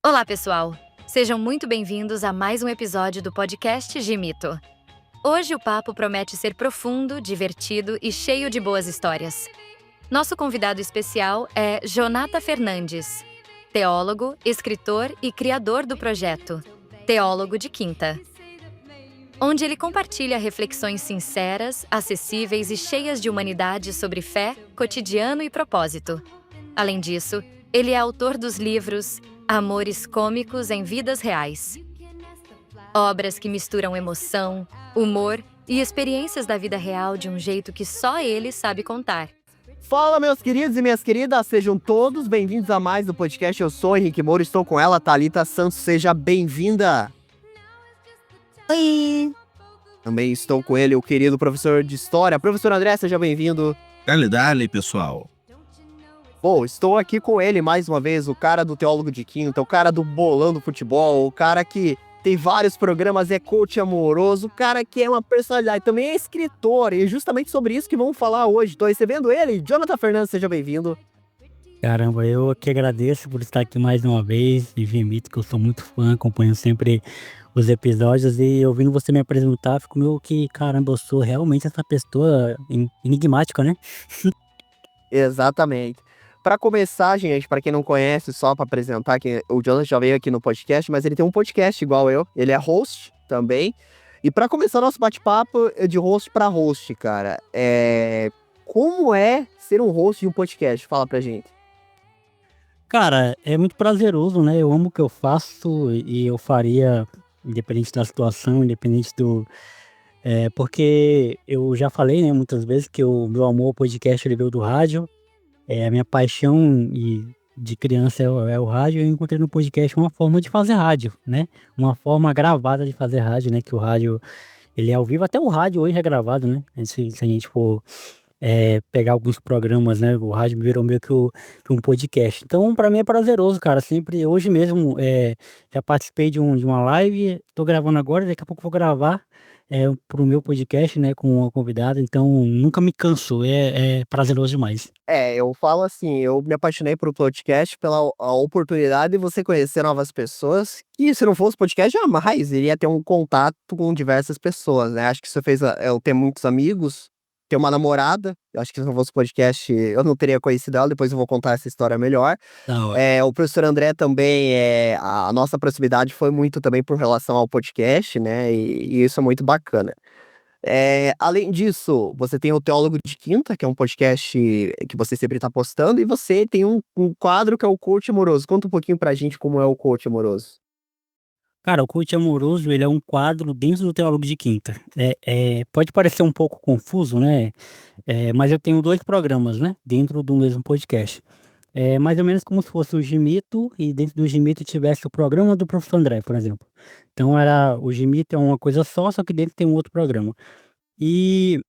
Olá, pessoal! Sejam muito bem-vindos a mais um episódio do podcast Gimito. Hoje o papo promete ser profundo, divertido e cheio de boas histórias. Nosso convidado especial é Jonata Fernandes, teólogo, escritor e criador do projeto Teólogo de Quinta, onde ele compartilha reflexões sinceras, acessíveis e cheias de humanidade sobre fé, cotidiano e propósito. Além disso, ele é autor dos livros Amores Cômicos em Vidas Reais, obras que misturam emoção, humor e experiências da vida real de um jeito que só ele sabe contar. Fala, meus queridos e minhas queridas, sejam todos bem-vindos a mais um podcast. Eu sou Henrique Moura, estou com ela, Thalita Santos, seja bem-vinda. Oi! Também estou com ele, o querido professor de História, professor André, seja bem-vindo. Dale, pessoal. Bom, estou aqui com ele mais uma vez, o cara do Teólogo de Quinta, o cara do Bolão do Futebol, o cara que tem vários programas, é coach amoroso, o cara que é uma personalidade, também é escritor, e é justamente sobre isso que vamos falar hoje. Estou recebendo ele, Jonata Fernandes, seja bem-vindo. Caramba, eu que agradeço por estar aqui mais uma vez, e Gimito, que eu sou muito fã, acompanho sempre os episódios, e ouvindo você me apresentar, fico meio que, caramba, eu sou realmente essa pessoa enigmática, né? Exatamente. Para começar, gente, para quem não conhece, só para apresentar, que o Jonathan já veio aqui no podcast, mas ele tem um podcast igual eu, ele é host também. E para começar nosso bate-papo de host para host, cara, como é ser um host de um podcast? Fala pra gente. Cara, é muito prazeroso, né? Eu amo o que eu faço e eu faria, independente da situação, independente do... porque eu já falei, né, muitas vezes que o meu amor ao podcast ele veio do rádio. A minha paixão de criança é o rádio. Eu encontrei no podcast uma forma de fazer rádio, né? Uma forma gravada de fazer rádio, né? Que o rádio, ele é ao vivo. Até o rádio hoje é gravado, né? Se a gente for pegar alguns programas, né? O rádio virou meio que um podcast. Então, para mim é prazeroso, cara. Sempre, hoje mesmo, já participei de uma live. Tô gravando agora, daqui a pouco eu vou gravar pro meu podcast, né? Com uma convidada. Então, nunca me canso. É prazeroso demais. Eu falo assim, eu me apaixonei por podcast pela a oportunidade de você conhecer novas pessoas, e se não fosse podcast, jamais iria ter um contato com diversas pessoas, né? Acho que isso fez eu ter muitos amigos, ter uma namorada. Eu acho que se não fosse podcast, eu não teria conhecido ela, depois eu vou contar essa história melhor. Da hora. O professor André também, a nossa proximidade foi muito também por relação ao podcast, né? E isso é muito bacana. Além disso, você tem o Teólogo de Quinta, que é um podcast que você sempre está postando, e você tem um quadro que é o Coach Amoroso. Conta um pouquinho pra gente como é o Coach Amoroso. Cara, o Coach Amoroso, ele é um quadro dentro do Teólogo de Quinta. Pode parecer um pouco confuso, né? Mas eu tenho 2 programas, né? Dentro do mesmo podcast. É mais ou menos como se fosse o Gimito e dentro do Gimito tivesse o programa do professor André, por exemplo. Então o Gimito é uma coisa só que dentro tem um outro programa. E,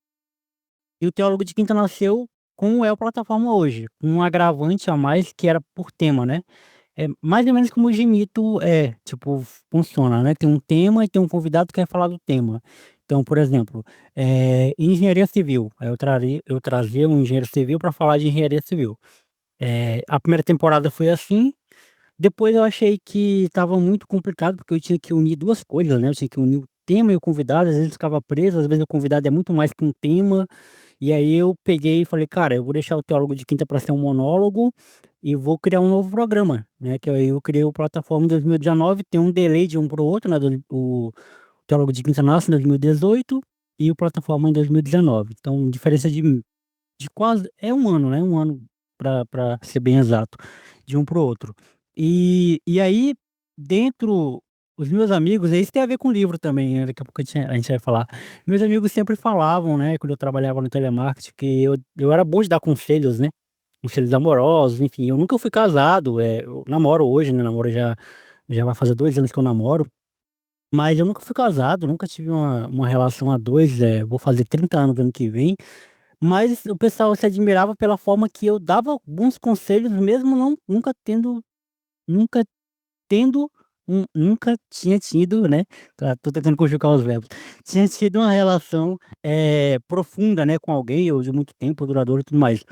e o Teólogo de Quinta nasceu como é a plataforma hoje, com um agravante a mais que era por tema, né? É mais ou menos como o Gimito tipo, funciona, né? Tem um tema e tem um convidado que quer falar do tema. Então, por exemplo, engenharia civil. Aí eu trazia um engenheiro civil para falar de engenharia civil. A primeira temporada foi assim. Depois eu achei que estava muito complicado, porque eu tinha que unir 2 coisas, né? Eu tinha que unir o tema e o convidado, às vezes ficava preso, às vezes o convidado é muito mais que um tema. E aí eu peguei e falei: "Cara, eu vou deixar o Teólogo de Quinta para ser um monólogo e vou criar um novo programa", né, que aí eu criei o Plataforma em 2019. Tem um delay de um para o outro, né, o Teólogo de Quinta nasce em 2018 e o Plataforma em 2019. Então diferença de quase 1 ano, né, 1 ano para ser bem exato, de um para o outro. E aí, dentro os meus amigos, isso tem a ver com livro também, né, daqui a pouco a gente vai falar. Meus amigos sempre falavam, né, quando eu trabalhava no telemarketing, que eu era bom de dar conselhos, né, conselhos amorosos, enfim. Eu nunca fui casado, eu namoro hoje, né, namoro já vai fazer 2 anos que eu namoro, mas eu nunca fui casado, nunca tive uma relação a 2. Vou fazer 30 anos ano que vem. Mas o pessoal se admirava pela forma que eu dava alguns conselhos, mesmo não nunca tendo nunca tinha tido, né, tô tentando conjugar os verbos, tinha tido uma relação, profunda, né, com alguém, ou de muito tempo, duradoura e tudo mais.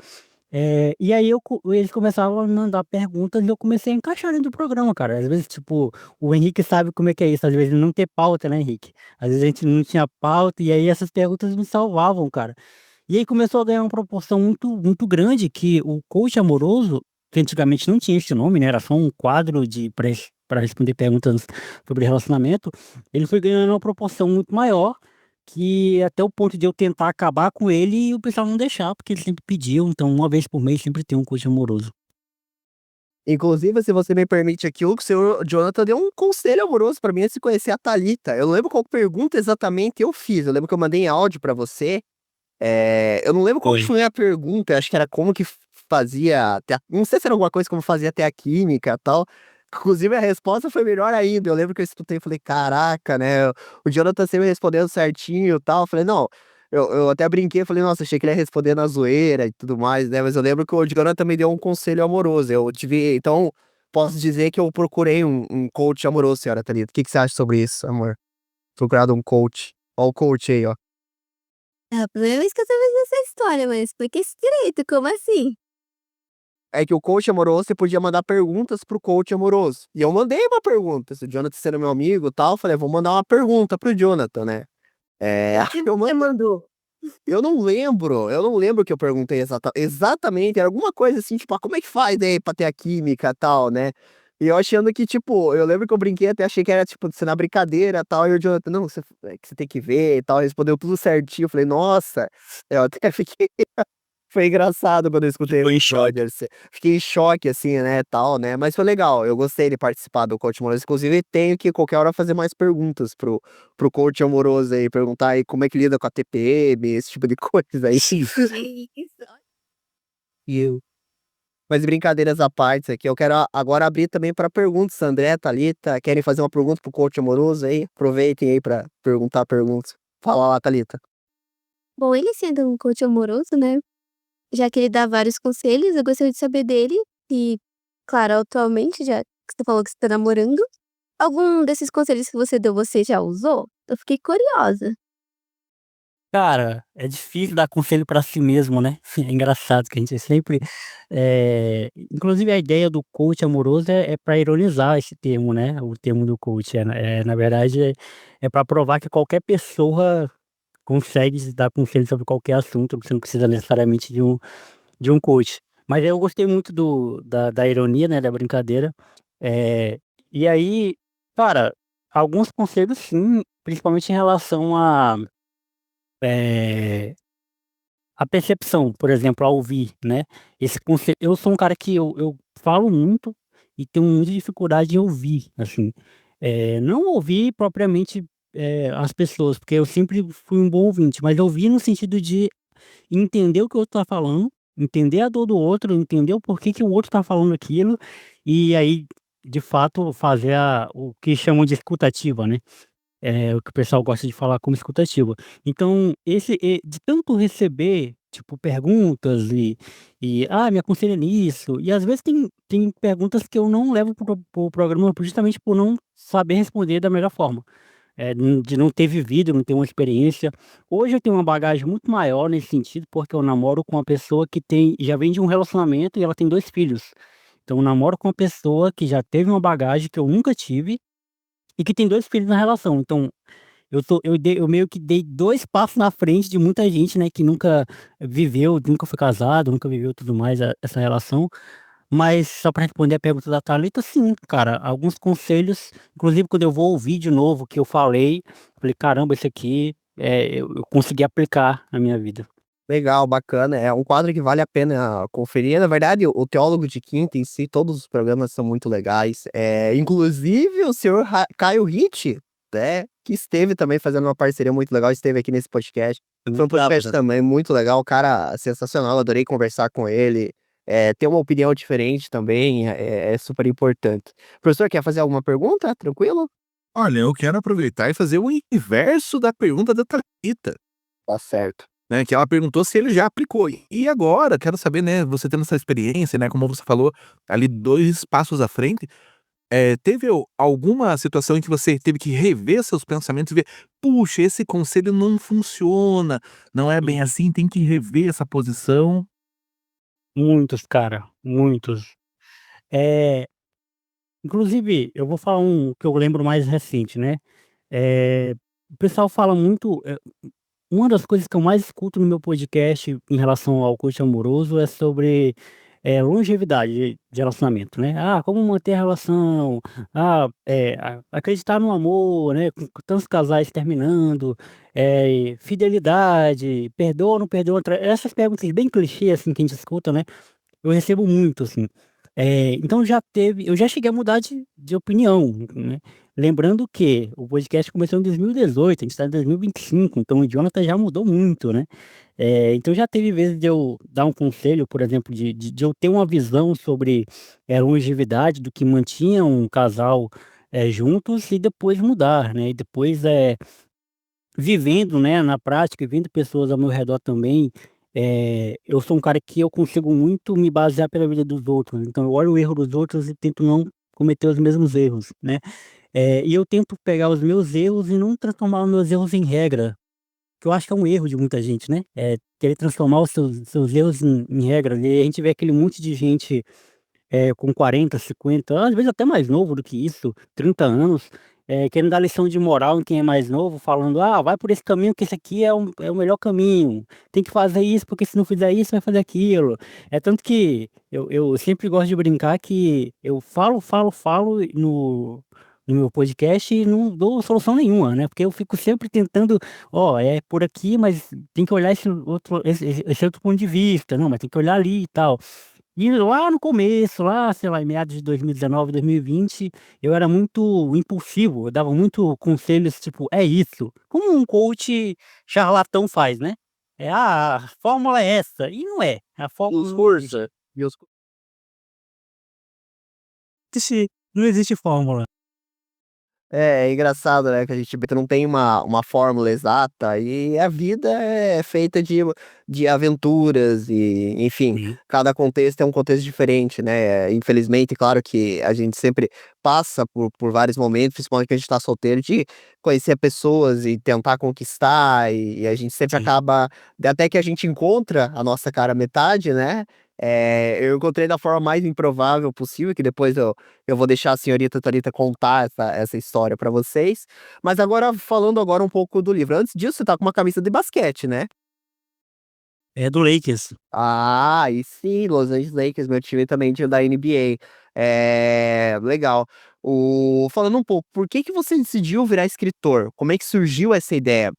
E aí eles começavam a me mandar perguntas e eu comecei a encaixar dentro do programa, cara. Às vezes, tipo, o Henrique sabe como é que é isso, às vezes não ter pauta, né, Henrique? Às vezes a gente não tinha pauta e aí essas perguntas me salvavam, cara. E aí começou a ganhar uma proporção muito grande que o coach amoroso, que antigamente não tinha esse nome, né, era só um quadro de para responder perguntas sobre relacionamento, ele foi ganhando uma proporção muito maior, que até o ponto de eu tentar acabar com ele e o pessoal não deixar, porque eles sempre pediam, então uma vez por mês sempre tem um coach amoroso. Inclusive, se você me permite aqui, o senhor Jonathan deu um conselho amoroso pra mim antes de conhecer a Thalita. Eu não lembro qual pergunta exatamente eu fiz. Eu lembro que eu mandei em áudio pra você. Eu não lembro qual que Foi. foi a pergunta. Eu acho que era como que fazia. Não sei se era alguma coisa como fazia até a química e tal. Inclusive, a resposta foi melhor ainda. Eu lembro que eu escutei e falei: caraca, né? O Jonathan sempre respondendo certinho e tal. Eu falei: não. Eu até brinquei, falei, nossa, achei que ele ia responder na zoeira e tudo mais, né? Mas eu lembro que o Jonathan também deu um conselho amoroso. Eu tive, então, posso dizer que eu procurei um coach amoroso, senhora Thalita. O que você acha sobre isso, amor? Procurado um coach. Ó, o coach aí, ó. É a primeira vez que eu tô vendo essa história, mas explica isso direito, como assim? É que o coach amoroso, você podia mandar perguntas pro coach amoroso. E eu mandei uma pergunta. Se o Jonathan sendo meu amigo e tal, eu falei, vou mandar uma pergunta pro Jonathan, né? Eu Você mandou? Eu não lembro o que eu perguntei exatamente, era alguma coisa assim, tipo, como é que faz aí pra ter a química e tal, né? E eu achando que, tipo, eu lembro que eu brinquei, até achei que era, tipo, de ser na brincadeira e tal, e o Jonathan, não, é que você tem que ver e tal, respondeu tudo certinho, eu falei, nossa, eu até fiquei, foi engraçado quando eu escutei o Ficou em choque. episódio, assim, fiquei em choque, assim, né, tal, né, mas foi legal, eu gostei de participar do Coach Amoroso, inclusive tenho que qualquer hora fazer mais perguntas pro coach amoroso aí, perguntar aí como é que lida com a TPM, esse tipo de coisa aí. E eu. Mas brincadeiras à parte aqui, eu quero agora abrir também para perguntas. André, Thalita, querem fazer uma pergunta pro coach amoroso aí? Aproveitem aí para perguntar perguntas. Fala lá, Thalita. Bom, ele sendo um coach amoroso, né, já que ele dá vários conselhos, eu gostaria de saber dele e, claro, atualmente, já que você falou que você tá namorando, algum desses conselhos que você deu, você já usou? Eu fiquei curiosa. Cara, é difícil dar conselho pra si mesmo, né? É engraçado que a gente sempre, inclusive a ideia do coach amoroso é pra ironizar esse termo, né, o termo do coach, na verdade é pra provar que qualquer pessoa consegue dar conselho sobre qualquer assunto, você não precisa necessariamente de um coach. Mas eu gostei muito da ironia, né, da brincadeira, e aí, cara, alguns conselhos sim, principalmente em relação eh a percepção, por exemplo, ao ouvir, né, esse conceito eu sou um cara que eu falo muito e tenho muita dificuldade em ouvir, assim, não ouvir propriamente, as pessoas, porque eu sempre fui um bom ouvinte, mas ouvir no sentido de entender o que o outro tá falando, entender a dor do outro, entender o porquê que o outro tá falando aquilo, e aí, de fato, fazer o que chamam de escuta ativa, né. O que o pessoal gosta de falar como escuta. Então de tanto receber, tipo, perguntas e me aconselha nisso", e às vezes tem perguntas que eu não levo para o programa justamente por não saber responder da melhor forma, de não ter vivido, não ter uma experiência. Hoje eu tenho uma bagagem muito maior nesse sentido, porque eu namoro com uma pessoa que já vem de um relacionamento e ela tem 2 filhos. Então eu namoro com uma pessoa que já teve uma bagagem que eu nunca tive e que tem 2 filhos na relação, então eu meio que dei 2 passos na frente de muita gente, né, que nunca viveu, nunca foi casado, nunca viveu tudo mais, essa relação. Mas só para responder a pergunta da Thalita, sim, cara, alguns conselhos, inclusive quando eu vou ouvir de novo o que eu falei: "Caramba, isso aqui, eu consegui aplicar na minha vida". Legal, bacana. É um quadro que vale a pena conferir. Na verdade, o Teólogo de Quinta em si, todos os programas são muito legais. Inclusive o senhor Caio Ritt, né, que esteve também fazendo uma parceria muito legal, esteve aqui nesse podcast. Foi um podcast também muito legal, cara sensacional, adorei conversar com ele. Ter uma opinião diferente também é super importante. Professor, quer fazer alguma pergunta? Tranquilo? Olha, eu quero aproveitar e fazer o inverso da pergunta da Thalita, Tá certo. né, que ela perguntou se ele já aplicou. E agora, quero saber, né, você tendo essa experiência, né, como você falou, ali 2 passos à frente, teve alguma situação em que você teve que rever seus pensamentos e ver: "Puxa, esse conselho não funciona, não é bem assim, tem que rever essa posição"? Muitos, cara, muitos. Eh, Inclusive, eu vou falar um que eu lembro mais recente, né. O pessoal fala muito, uma das coisas que eu mais escuto no meu podcast em relação ao coach amoroso é sobre, longevidade de relacionamento, né. Ah, como manter a relação, acreditar no amor, né, com tantos casais terminando, fidelidade, perdoa ou não perdoa, essas perguntas bem clichê, assim, que a gente escuta, né. Eu recebo muito, assim. Então eu já cheguei a mudar de opinião, né. Lembrando que o podcast começou em 2018, a gente está em 2025, então o Jonathan já mudou muito, né. Então já teve vezes de eu dar um conselho, por exemplo, de eu ter uma visão sobre, longevidade, do que mantinha um casal, juntos e depois mudar, né. E depois, vivendo, né, na prática e vendo pessoas ao meu redor também, eu sou um cara que eu consigo muito me basear pela vida dos outros, então eu olho o erro dos outros e tento não cometer os mesmos erros, né. E eu tento pegar os meus erros e não transformar os meus erros em regra, que eu acho que é um erro de muita gente, né, querer transformar os seus erros em regra, e aí a gente vê aquele monte de gente com 40, 50, às vezes até mais novo do que isso, 30 anos, querendo dar lição de moral em quem é mais novo, falando: "Ah, vai por esse caminho que esse aqui é o melhor caminho, tem que fazer isso, porque se não fizer isso vai fazer aquilo". É tanto que eu sempre gosto de brincar que eu falo, falo, falo no meu podcast e não dou solução nenhuma, né, porque eu fico sempre tentando: "Ó, é por aqui, mas tem que olhar esse outro ponto de vista. Não, mas tem que olhar ali e tal". E lá no começo, lá, sei lá, em meados de 2019, 2020, eu era muito impulsivo, eu dava muito conselhos tipo: "É isso", como um coach charlatão faz, né. A fórmula é essa", e não é, a Os fórmula não existe. cursos e os Não existe fórmula. É engraçado, né, que a gente não tem uma fórmula exata e a vida é feita de aventuras e, enfim, Sim, cada contexto é um contexto diferente, né. Infelizmente, claro que a gente sempre passa por vários momentos, principalmente que a gente tá solteiro, de conhecer pessoas e tentar conquistar, e a gente sempre sim. acaba até que a gente encontra a nossa cara metade, né. Eu encontrei da forma mais improvável possível, que depois eu vou deixar a senhorita Thalita contar essa história pra vocês. Mas agora falando agora um pouco do livro. Antes disso, você tá com uma camisa de basquete, né? É do Lakers. Ah, e sim, Los Angeles Lakers, meu time também da NBA. Legal. Falando um pouco, por que que você decidiu virar escritor? Como é que surgiu essa ideia?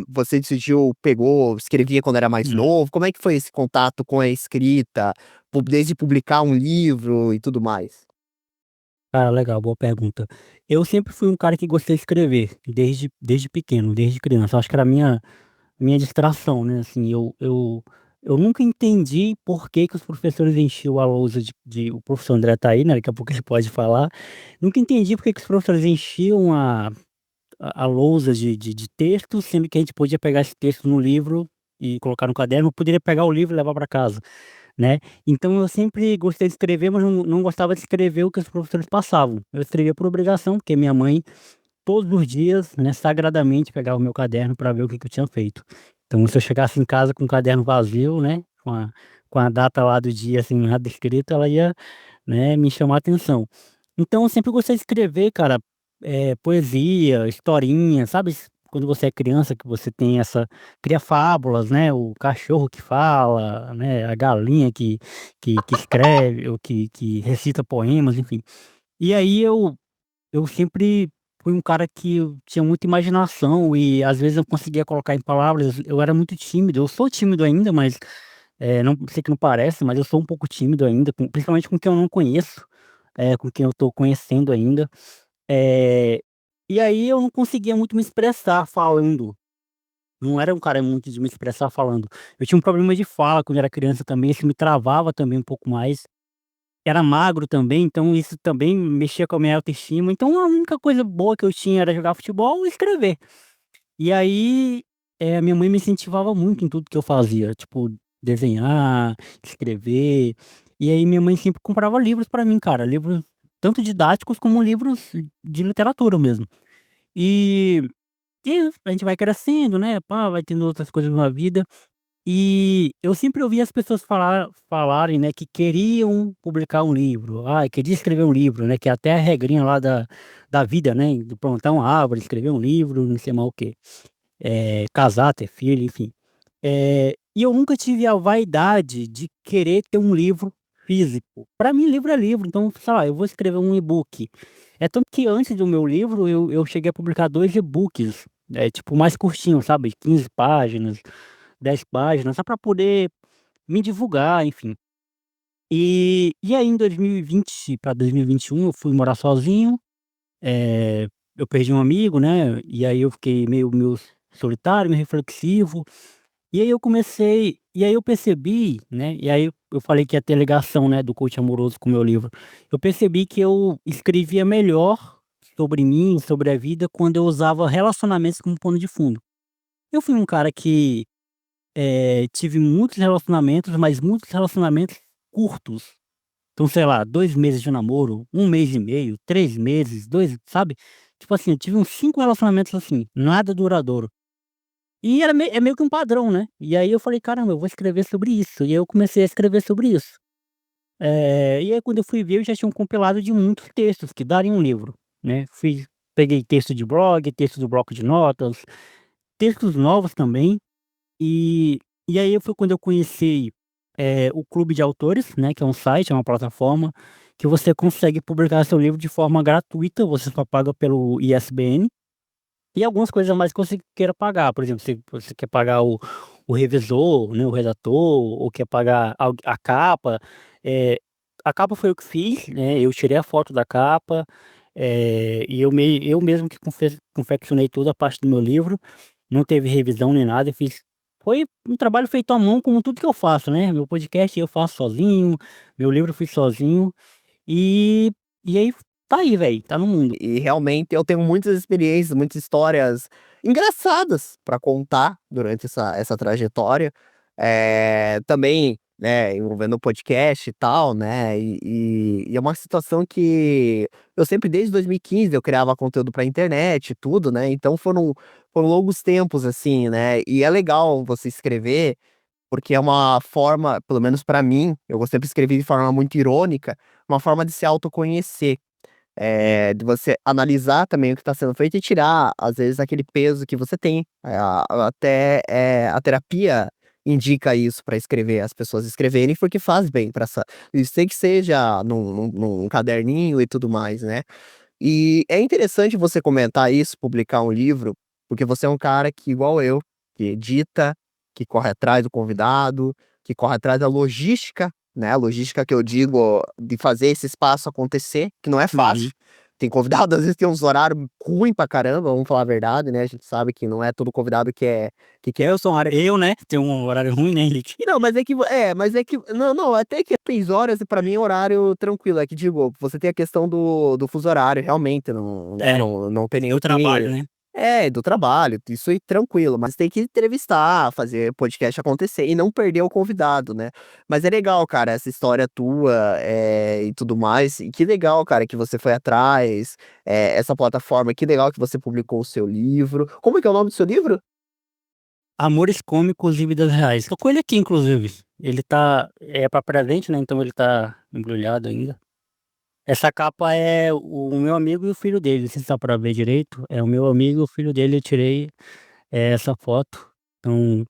Você decidiu pegou, escrevia quando era mais Hum. novo? Como é que foi esse contato com a escrita? Desde publicar um livro e tudo mais? Cara, legal, boa pergunta. Eu sempre fui um cara que gostei de escrever, desde pequeno, desde criança. Eu acho que era a minha distração, né, assim, eu nunca entendi por que que os professores enchiam a lousa o professor André tá aí, né, daqui a pouco ele pode falar. Nunca entendi por que que os professores enchiam a lousa de textos, sendo que a gente podia pegar esse texto no livro e colocar no caderno, poderia pegar o livro e levar para casa, né. Então eu sempre gostei de escrever, mas não gostava de escrever o que os professores passavam. Eu escrevia por obrigação, porque minha mãe todos os dias, né, sagradamente pegava o meu caderno para ver o que que eu tinha feito. Então se eu chegasse em casa com o caderno vazio, né, com a data lá do dia, assim, nada escrito, ela ia, né, me chamar a atenção. Então eu sempre gostei de escrever, cara, poesia, historinha, sabe, quando você é criança que você tem essa cria fábulas, né, o cachorro que fala, né, a galinha que escreve ou que recita poemas, enfim. E aí eu sempre fui um cara que eu tinha muita imaginação e às vezes eu conseguia colocar em palavras, eu era muito tímido, eu sou tímido ainda, mas, não sei que não parece, mas eu sou um pouco tímido ainda, principalmente com quem eu não conheço, com quem eu estou conhecendo ainda. Eh, e aí eu não conseguia muito me expressar falando, não era um cara muito de me expressar falando. Eu tinha um problema de fala quando era criança também, isso me travava também um pouco mais. Era magro também, então isso também mexia com a minha autoestima, então a única coisa boa que eu tinha era jogar futebol e escrever. E aí, a minha mãe me incentivava muito em tudo que eu fazia, tipo, desenhar, escrever, e aí minha mãe sempre comprava livros pra mim, cara, livros tanto didáticos como livros de literatura mesmo. E a gente vai crescendo, né, pá, vai tendo outras coisas na vida, E eu sempre ouvi as pessoas falarem, né, que queriam publicar um livro. Ah, queria escrever um livro, né, que é até a regrinha lá da vida, né, de plantar uma árvore, escrever um livro, não sei mais o quê. Casar, ter filho, enfim. E eu nunca tive a vaidade de querer ter um livro físico. Para mim, livro é livro, então, sei lá, eu vou escrever um e-book. É tanto que antes do meu livro, eu cheguei a publicar 2 e-books, tipo, mais curtinhos, sabe, 15 páginas, 10 páginas, só para poder me divulgar, enfim. E aí em 2020 para 2021 eu fui morar sozinho, eu perdi um amigo, né, e aí eu fiquei meio solitário, meio reflexivo. E aí eu percebi, né, e aí eu falei que ia ter ligação, né, do coach amoroso com o meu livro. Eu percebi que eu escrevia melhor sobre mim, sobre a vida, quando eu usava relacionamentos como pano de fundo. Eu fui um cara que, tive muitos relacionamentos, mas muitos relacionamentos curtos. Então, sei lá, 2 meses de namoro, 1 mês e meio, 3 meses, 2, sabe. Tipo assim, eu tive uns 5 relacionamentos assim, nada duradouro. E é meio que um padrão, né. E aí eu falei: "Caramba, eu vou escrever sobre isso", e aí eu comecei a escrever sobre isso. E aí quando eu fui ver eu já tinha um compilado de muitos textos que dariam um livro, né. Peguei texto de blog, texto do bloco de notas, textos novos também, e aí foi quando eu conheci, o Clube de Autores, né, que é um site, é uma plataforma, que você consegue publicar seu livro de forma gratuita, você só paga pelo ISBN. E algumas coisas a mais que você queira pagar, por exemplo, se você quer pagar o revisor, né, o redator, ou quer pagar a capa, a capa foi eu que fiz, né, eu tirei a foto da capa, e eu mesmo que confeccionei toda a parte do meu livro, não teve revisão nem nada, eu fiz foi um trabalho feito à mão como tudo que eu faço, né, meu podcast eu faço sozinho, meu livro eu fiz sozinho, e aí tá aí velho, tá no mundo. E realmente eu tenho muitas experiências, muitas histórias engraçadas para contar durante essa trajetória, também, né, envolvendo o podcast e tal, né, e é uma situação que eu sempre desde 2015 eu criava conteúdo pra internet e tudo, né, então foram longos tempos, assim, né, e é legal você escrever, porque é uma forma, pelo menos pra mim, eu sempre escrevi de forma muito irônica, uma forma de se autoconhecer. De você analisar também o que está sendo feito e tirar, às vezes, aquele peso que você tem. Até, a terapia indica isso para escrever, as pessoas escreverem, porque faz bem para essa isso tem que seja num caderninho e tudo mais, né. E é interessante você comentar isso, publicar um livro, porque você é um cara que, igual eu, que edita, que corre atrás do convidado, que corre atrás da logística, né, a logística que eu digo de fazer esse espaço acontecer, que não é Uhum. fácil. Tem convidado, às vezes, tem uns horários ruim pra caramba, vamos falar a verdade, né, a gente sabe que não é todo convidado que quer. Eu sou um área Eu, né, tenho um horário ruim, né, Henrique? não, mas é que não, até que 3 horas pra mim é horário tranquilo, é que digo, você tem a questão do fuso horário, realmente, não, né, É, não tem nem eu o que trabalho, né. do trabalho, isso aí tranquilo, mas tem que entrevistar, fazer podcast acontecer e não perder o convidado, né. Mas é legal, cara, essa história tua, e tudo mais, e que legal, cara, que você foi atrás, essa plataforma, que legal que você publicou o seu livro. Como é que é o nome do seu livro? Amores Cômicos e Vidas Reais. Tô com ele aqui inclusive, ele tá pra presente, né, então ele tá embrulhado ainda. Essa capa é o meu amigo e o filho dele, não sei se dá pra ver direito, é o meu amigo e o filho dele, eu tirei, essa foto. Então,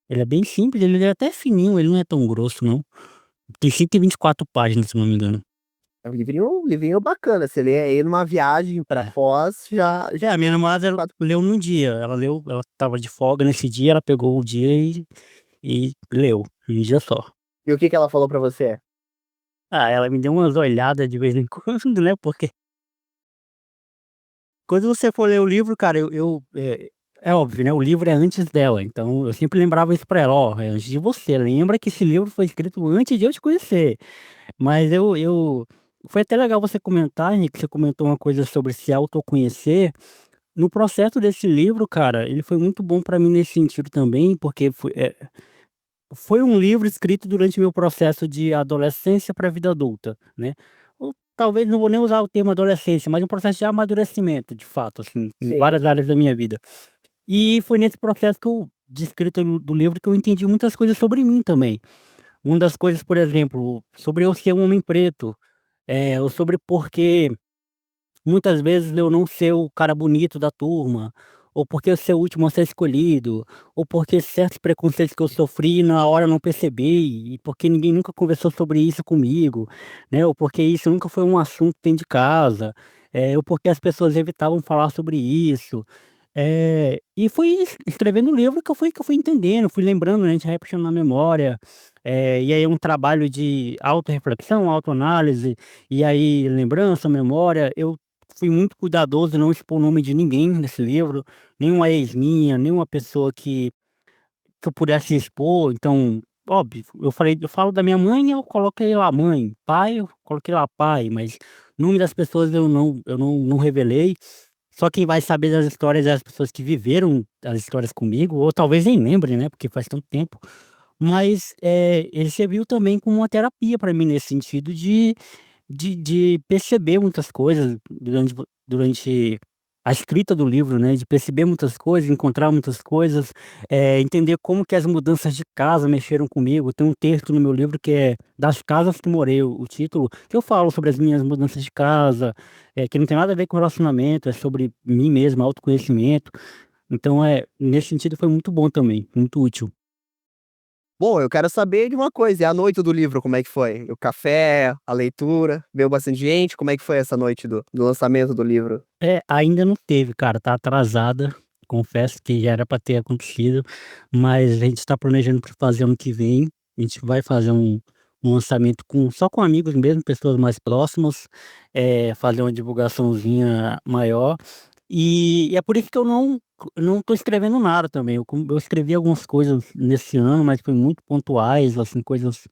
ele é bem simples, ele é até fininho, ele não é tão grosso não. Tem 124 páginas, se não me engano. É um livrinho bacana, você lê aí numa viagem pra É. Foz, já A minha namorada ela 4 leu num dia, ela estava de folga nesse dia, ela pegou o dia e leu, em um dia só. e o que que ela falou pra você? Ah, ela me deu umas olhadas de vez em quando, né, porque quando você for ler o livro, cara, é óbvio, né, o livro é antes dela, então eu sempre lembrava isso pra ela: "Ó, é antes de você, lembra que esse livro foi escrito antes de eu te conhecer". Mas eu foi até legal você comentar, Henrique, você comentou uma coisa sobre se autoconhecer. No processo desse livro, cara, ele foi muito bom pra mim nesse sentido também, porque foi um livro escrito durante meu processo de adolescência pra vida adulta, né. Ou talvez não vou nem usar o termo adolescência, mas um processo de amadurecimento, de fato, assim, em Sim. várias áreas da minha vida. E foi nesse processo que eu de escrita do livro que eu entendi muitas coisas sobre mim também. Uma das coisas, por exemplo, sobre eu ser um homem preto, ou sobre por que muitas vezes eu não ser o cara bonito da turma, ou porque eu ser o último a ser escolhido, ou porque certos preconceitos que eu sofri na hora eu não percebi, e porque ninguém nunca conversou sobre isso comigo, né? Ou porque isso nunca foi um assunto dentro de casa, ou porque as pessoas evitavam falar sobre isso. E fui escrevendo o livro que eu fui entendendo, fui lembrando, né, a gente vai puxando na memória, e aí é um trabalho de autorreflexão, autoanálise, e aí lembrança, memória. Eu fui muito cuidadoso em não expor o nome de ninguém nesse livro, nenhuma ex minha, nenhuma pessoa que eu pudesse expor. Então, óbvio, eu falo da minha mãe, eu coloquei lá mãe, pai, eu coloquei lá pai, mas o nome das pessoas eu não revelei. Só quem vai saber das histórias é as pessoas que viveram as histórias comigo, ou talvez nem lembrem, né, porque faz tanto tempo. Mas, ele serviu também como uma terapia para mim nesse sentido de perceber muitas coisas durante a escrita do livro, né, de perceber muitas coisas, encontrar muitas coisas, entender como que as mudanças de casa mexeram comigo. Tem um texto no meu livro que é "Das Casas que Morei", o título, que eu falo sobre as minhas mudanças de casa, que não tem nada a ver com relacionamento, é sobre mim mesmo, autoconhecimento. Então, nesse sentido foi muito bom também, muito útil. Bom, eu quero saber de uma coisa, e a noite do livro, como é que foi? O café, a leitura, veio bastante gente? Como é que foi essa noite do lançamento do livro? Ainda não teve, cara, tá atrasada. Confesso que já era pra ter acontecido, mas a gente tá planejando para fazer ano que vem. A gente vai fazer um lançamento só com amigos mesmo, pessoas mais próximas, fazer uma divulgaçãozinha maior. E é por isso que eu não tô escrevendo nada também. Eu escrevi algumas coisas nesse ano, mas foi muito pontuais, assim, coisas,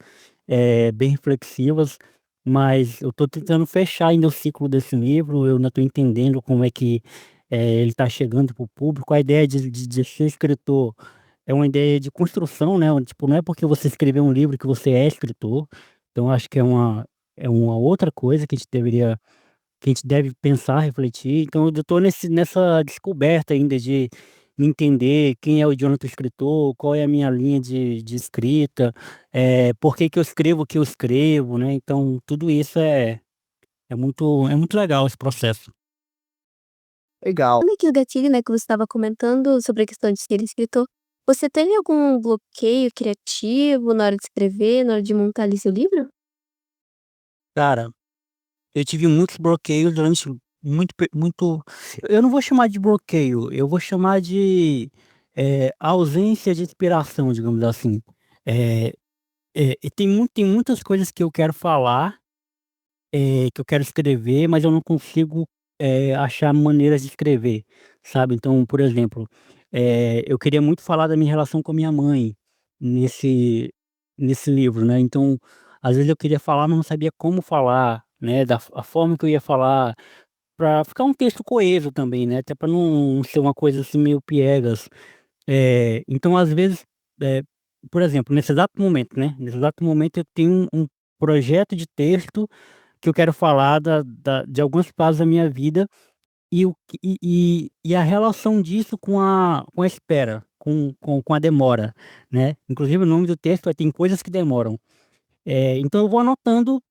bem reflexivas. Mas eu tô tentando fechar ainda o ciclo desse livro. Eu ainda tô entendendo como é que, ele tá chegando para o público. A ideia de ser escritor é uma ideia de construção, né, tipo, não é porque você escreveu um livro que você é escritor. Então acho que é uma outra coisa que a gente deve pensar, refletir. Então eu tô nessa descoberta ainda de entender quem é o Jonathan escritor, qual é a minha linha de escrita, por que que eu escrevo o que eu escrevo, né. Então tudo isso é muito legal esse processo. Legal. Olha aqui o gatilho, né, que você estava comentando sobre a questão de ser escritor. Você teve algum bloqueio criativo na hora de escrever, na hora de montar ali seu livro? Cara, eu tive muitos bloqueios durante muito. Eu não vou chamar de bloqueio, eu vou chamar de, ausência de inspiração, digamos assim. Eh e tem muitas coisas que eu quero falar, que eu quero escrever, mas eu não consigo, achar maneiras de escrever, sabe. Então, por exemplo, eu queria muito falar da minha relação com a minha mãe nesse nesse livro, né. Então, às vezes eu queria falar, mas não sabia como falar, né, a forma que eu ia falar, para ficar um texto coeso também, né, até para não ser uma coisa assim meio piegas. Então às vezes, eh, por exemplo, nesse exato momento, né, nesse exato momento eu tenho um projeto de texto que eu quero falar de algumas fases da minha vida, e a relação disso com a espera, com a demora, né. Inclusive o nome do texto é "Tem Coisas que Demoram". Então eu vou anotando,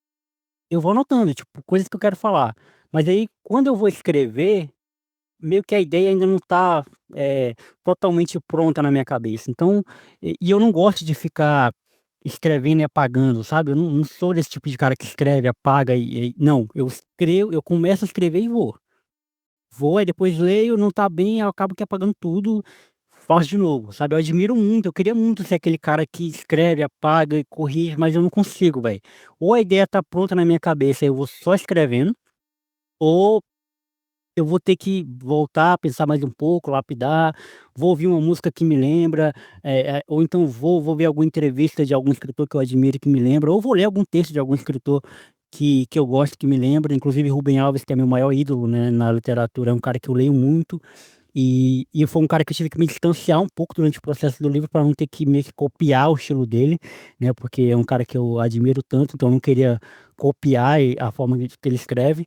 tipo, coisas que eu quero falar. Mas aí quando eu vou escrever, meio que a ideia ainda não tá, totalmente pronta na minha cabeça. Então, eu não gosto de ficar escrevendo e apagando, sabe. Eu não sou desse tipo de cara que escreve, apaga não, eu começo a escrever e vou. Vou, aí depois leio, não tá bem, aí eu acabo que apagando tudo, faço de novo, sabe. Eu admiro muito, eu queria muito ser aquele cara que escreve, apaga e corrige, mas eu não consigo, velho. Ou a ideia tá pronta na minha cabeça, eu vou só escrevendo, ou eu vou ter que voltar, pensar mais um pouco, lapidar, vou ouvir uma música que me lembra, ou então vou ver alguma entrevista de algum escritor que eu admiro e que me lembra, ou vou ler algum texto de algum escritor que eu gosto, que me lembra. Inclusive Rubem Alves, que é meu maior ídolo, né, na literatura, é um cara que eu leio muito, e foi um cara que eu tive que me distanciar um pouco durante o processo do livro para não ter que meio que copiar o estilo dele, né, porque é um cara que eu admiro tanto, então eu não queria copiar a forma que ele escreve.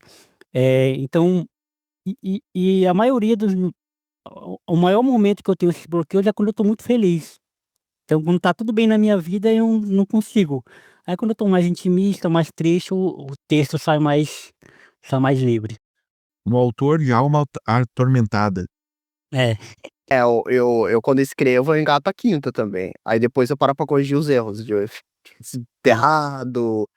Então, a maioria o maior momento que eu tenho esses bloqueios é quando eu tô muito feliz. Então, quando tá tudo bem na minha vida, eu não consigo. Aí quando eu tô mais intimista, mais triste, o texto sai mais livre. Um autor de alma atormentada. É, Eu quando escrevo, eu engato a quinta também. Aí depois eu paro pra corrigir os erros de errado,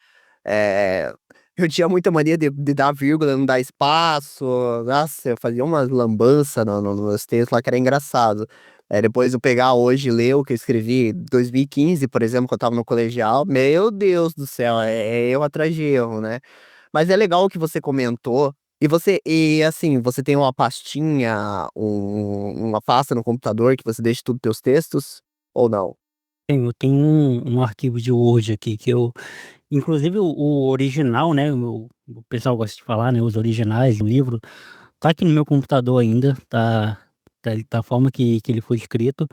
eh, eu tinha muita mania de dar vírgula, não dar espaço. Nossa, eu fazia umas lambança nos meus textos lá que era engraçado. Depois eu pegar hoje e ler o que eu escrevi em 2015, por exemplo, que eu estava no colegial, meu Deus do céu, é erro atrás de erro, né. Mas é legal o que você comentou. E assim, você tem uma pastinha, uma pasta no computador que você deixa tudo teus textos, ou não? eu tenho um arquivo de Word aqui que eu inclusive o original, né, o pessoal gosta de falar, né, os originais do livro, tá aqui no meu computador ainda, tá da forma que ele foi escrito.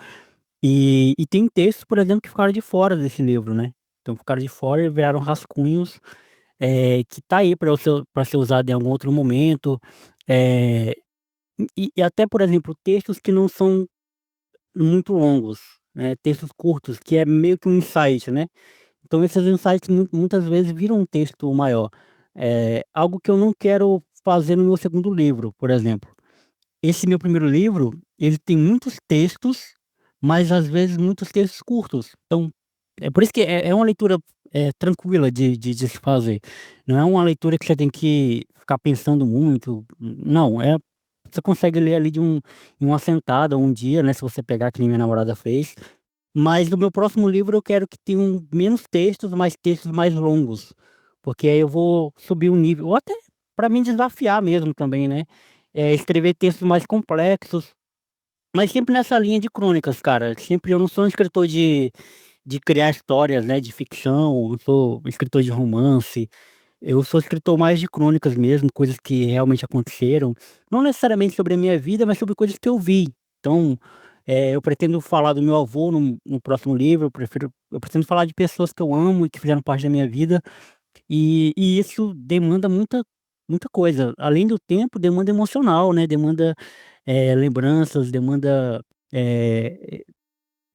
E tem textos, por exemplo, que ficaram de fora desse livro, né. Então ficaram de fora e viraram rascunhos, que tá aí para ser usado em algum outro momento. Eh, e até, por exemplo, textos que não são muito longos, né, textos curtos, que é meio que um insight, né. Então esses insights muitas vezes viram um texto maior. Algo que eu não quero fazer no meu segundo livro, por exemplo. Esse meu primeiro livro, ele tem muitos textos, mas às vezes muitos textos curtos. Então, é por isso que é uma leitura, tranquila de se fazer. Não é uma leitura que você tem que ficar pensando muito, não, você consegue ler ali em uma sentada, um dia, né, se você pegar que nem minha namorada fez. Mas no meu próximo livro eu quero que tenham menos textos, mas textos mais longos, porque aí eu vou subir o nível, ou até para me desafiar mesmo também, né, escrever textos mais complexos, mas sempre nessa linha de crônicas, cara. Sempre eu não sou um escritor de criar histórias, né, de ficção, eu sou escritor de romance, eu sou escritor mais de crônicas mesmo, coisas que realmente aconteceram, não necessariamente sobre a minha vida, mas sobre coisas que eu vi. Então, eu pretendo falar do meu avô no próximo livro, eu pretendo falar de pessoas que eu amo e que fizeram parte da minha vida, e isso demanda muita coisa. Além do tempo, demanda emocional, né, demanda, lembranças, demanda, eh,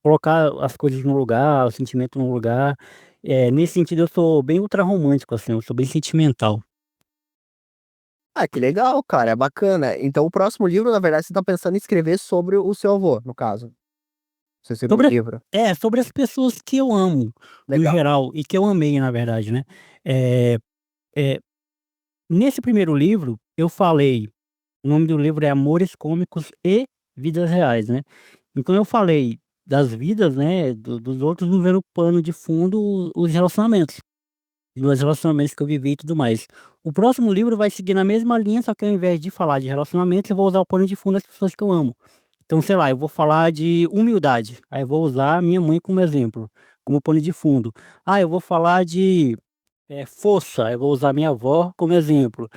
colocar as coisas no lugar, o sentimento no lugar. Nesse sentido eu sou bem ultra romântico, assim, eu sou bem sentimental. Ah, que legal, cara, é bacana. Então o próximo livro, na verdade, você tá pensando em escrever sobre o seu avô, no caso, seu segundo Sobre livro. sobre as pessoas que eu amo, no Legal. geral, e que eu amei, na verdade, né. Eh eh, Nesse primeiro livro, eu falei o nome do livro é Amores Cômicos e Vidas Reais, né. Então eu falei das vidas, né, dos outros, não vendo pano de fundo os relacionamentos, dos relacionamentos que eu vivi e tudo mais. O próximo livro vai seguir na mesma linha, só que ao invés de falar de relacionamentos, eu vou usar o pano de fundo das pessoas que eu amo. Então, sei lá, eu vou falar de humildade, aí eu vou usar a minha mãe como exemplo, como pano de fundo. Ah, eu vou falar de, força, eu vou usar minha avó como exemplo,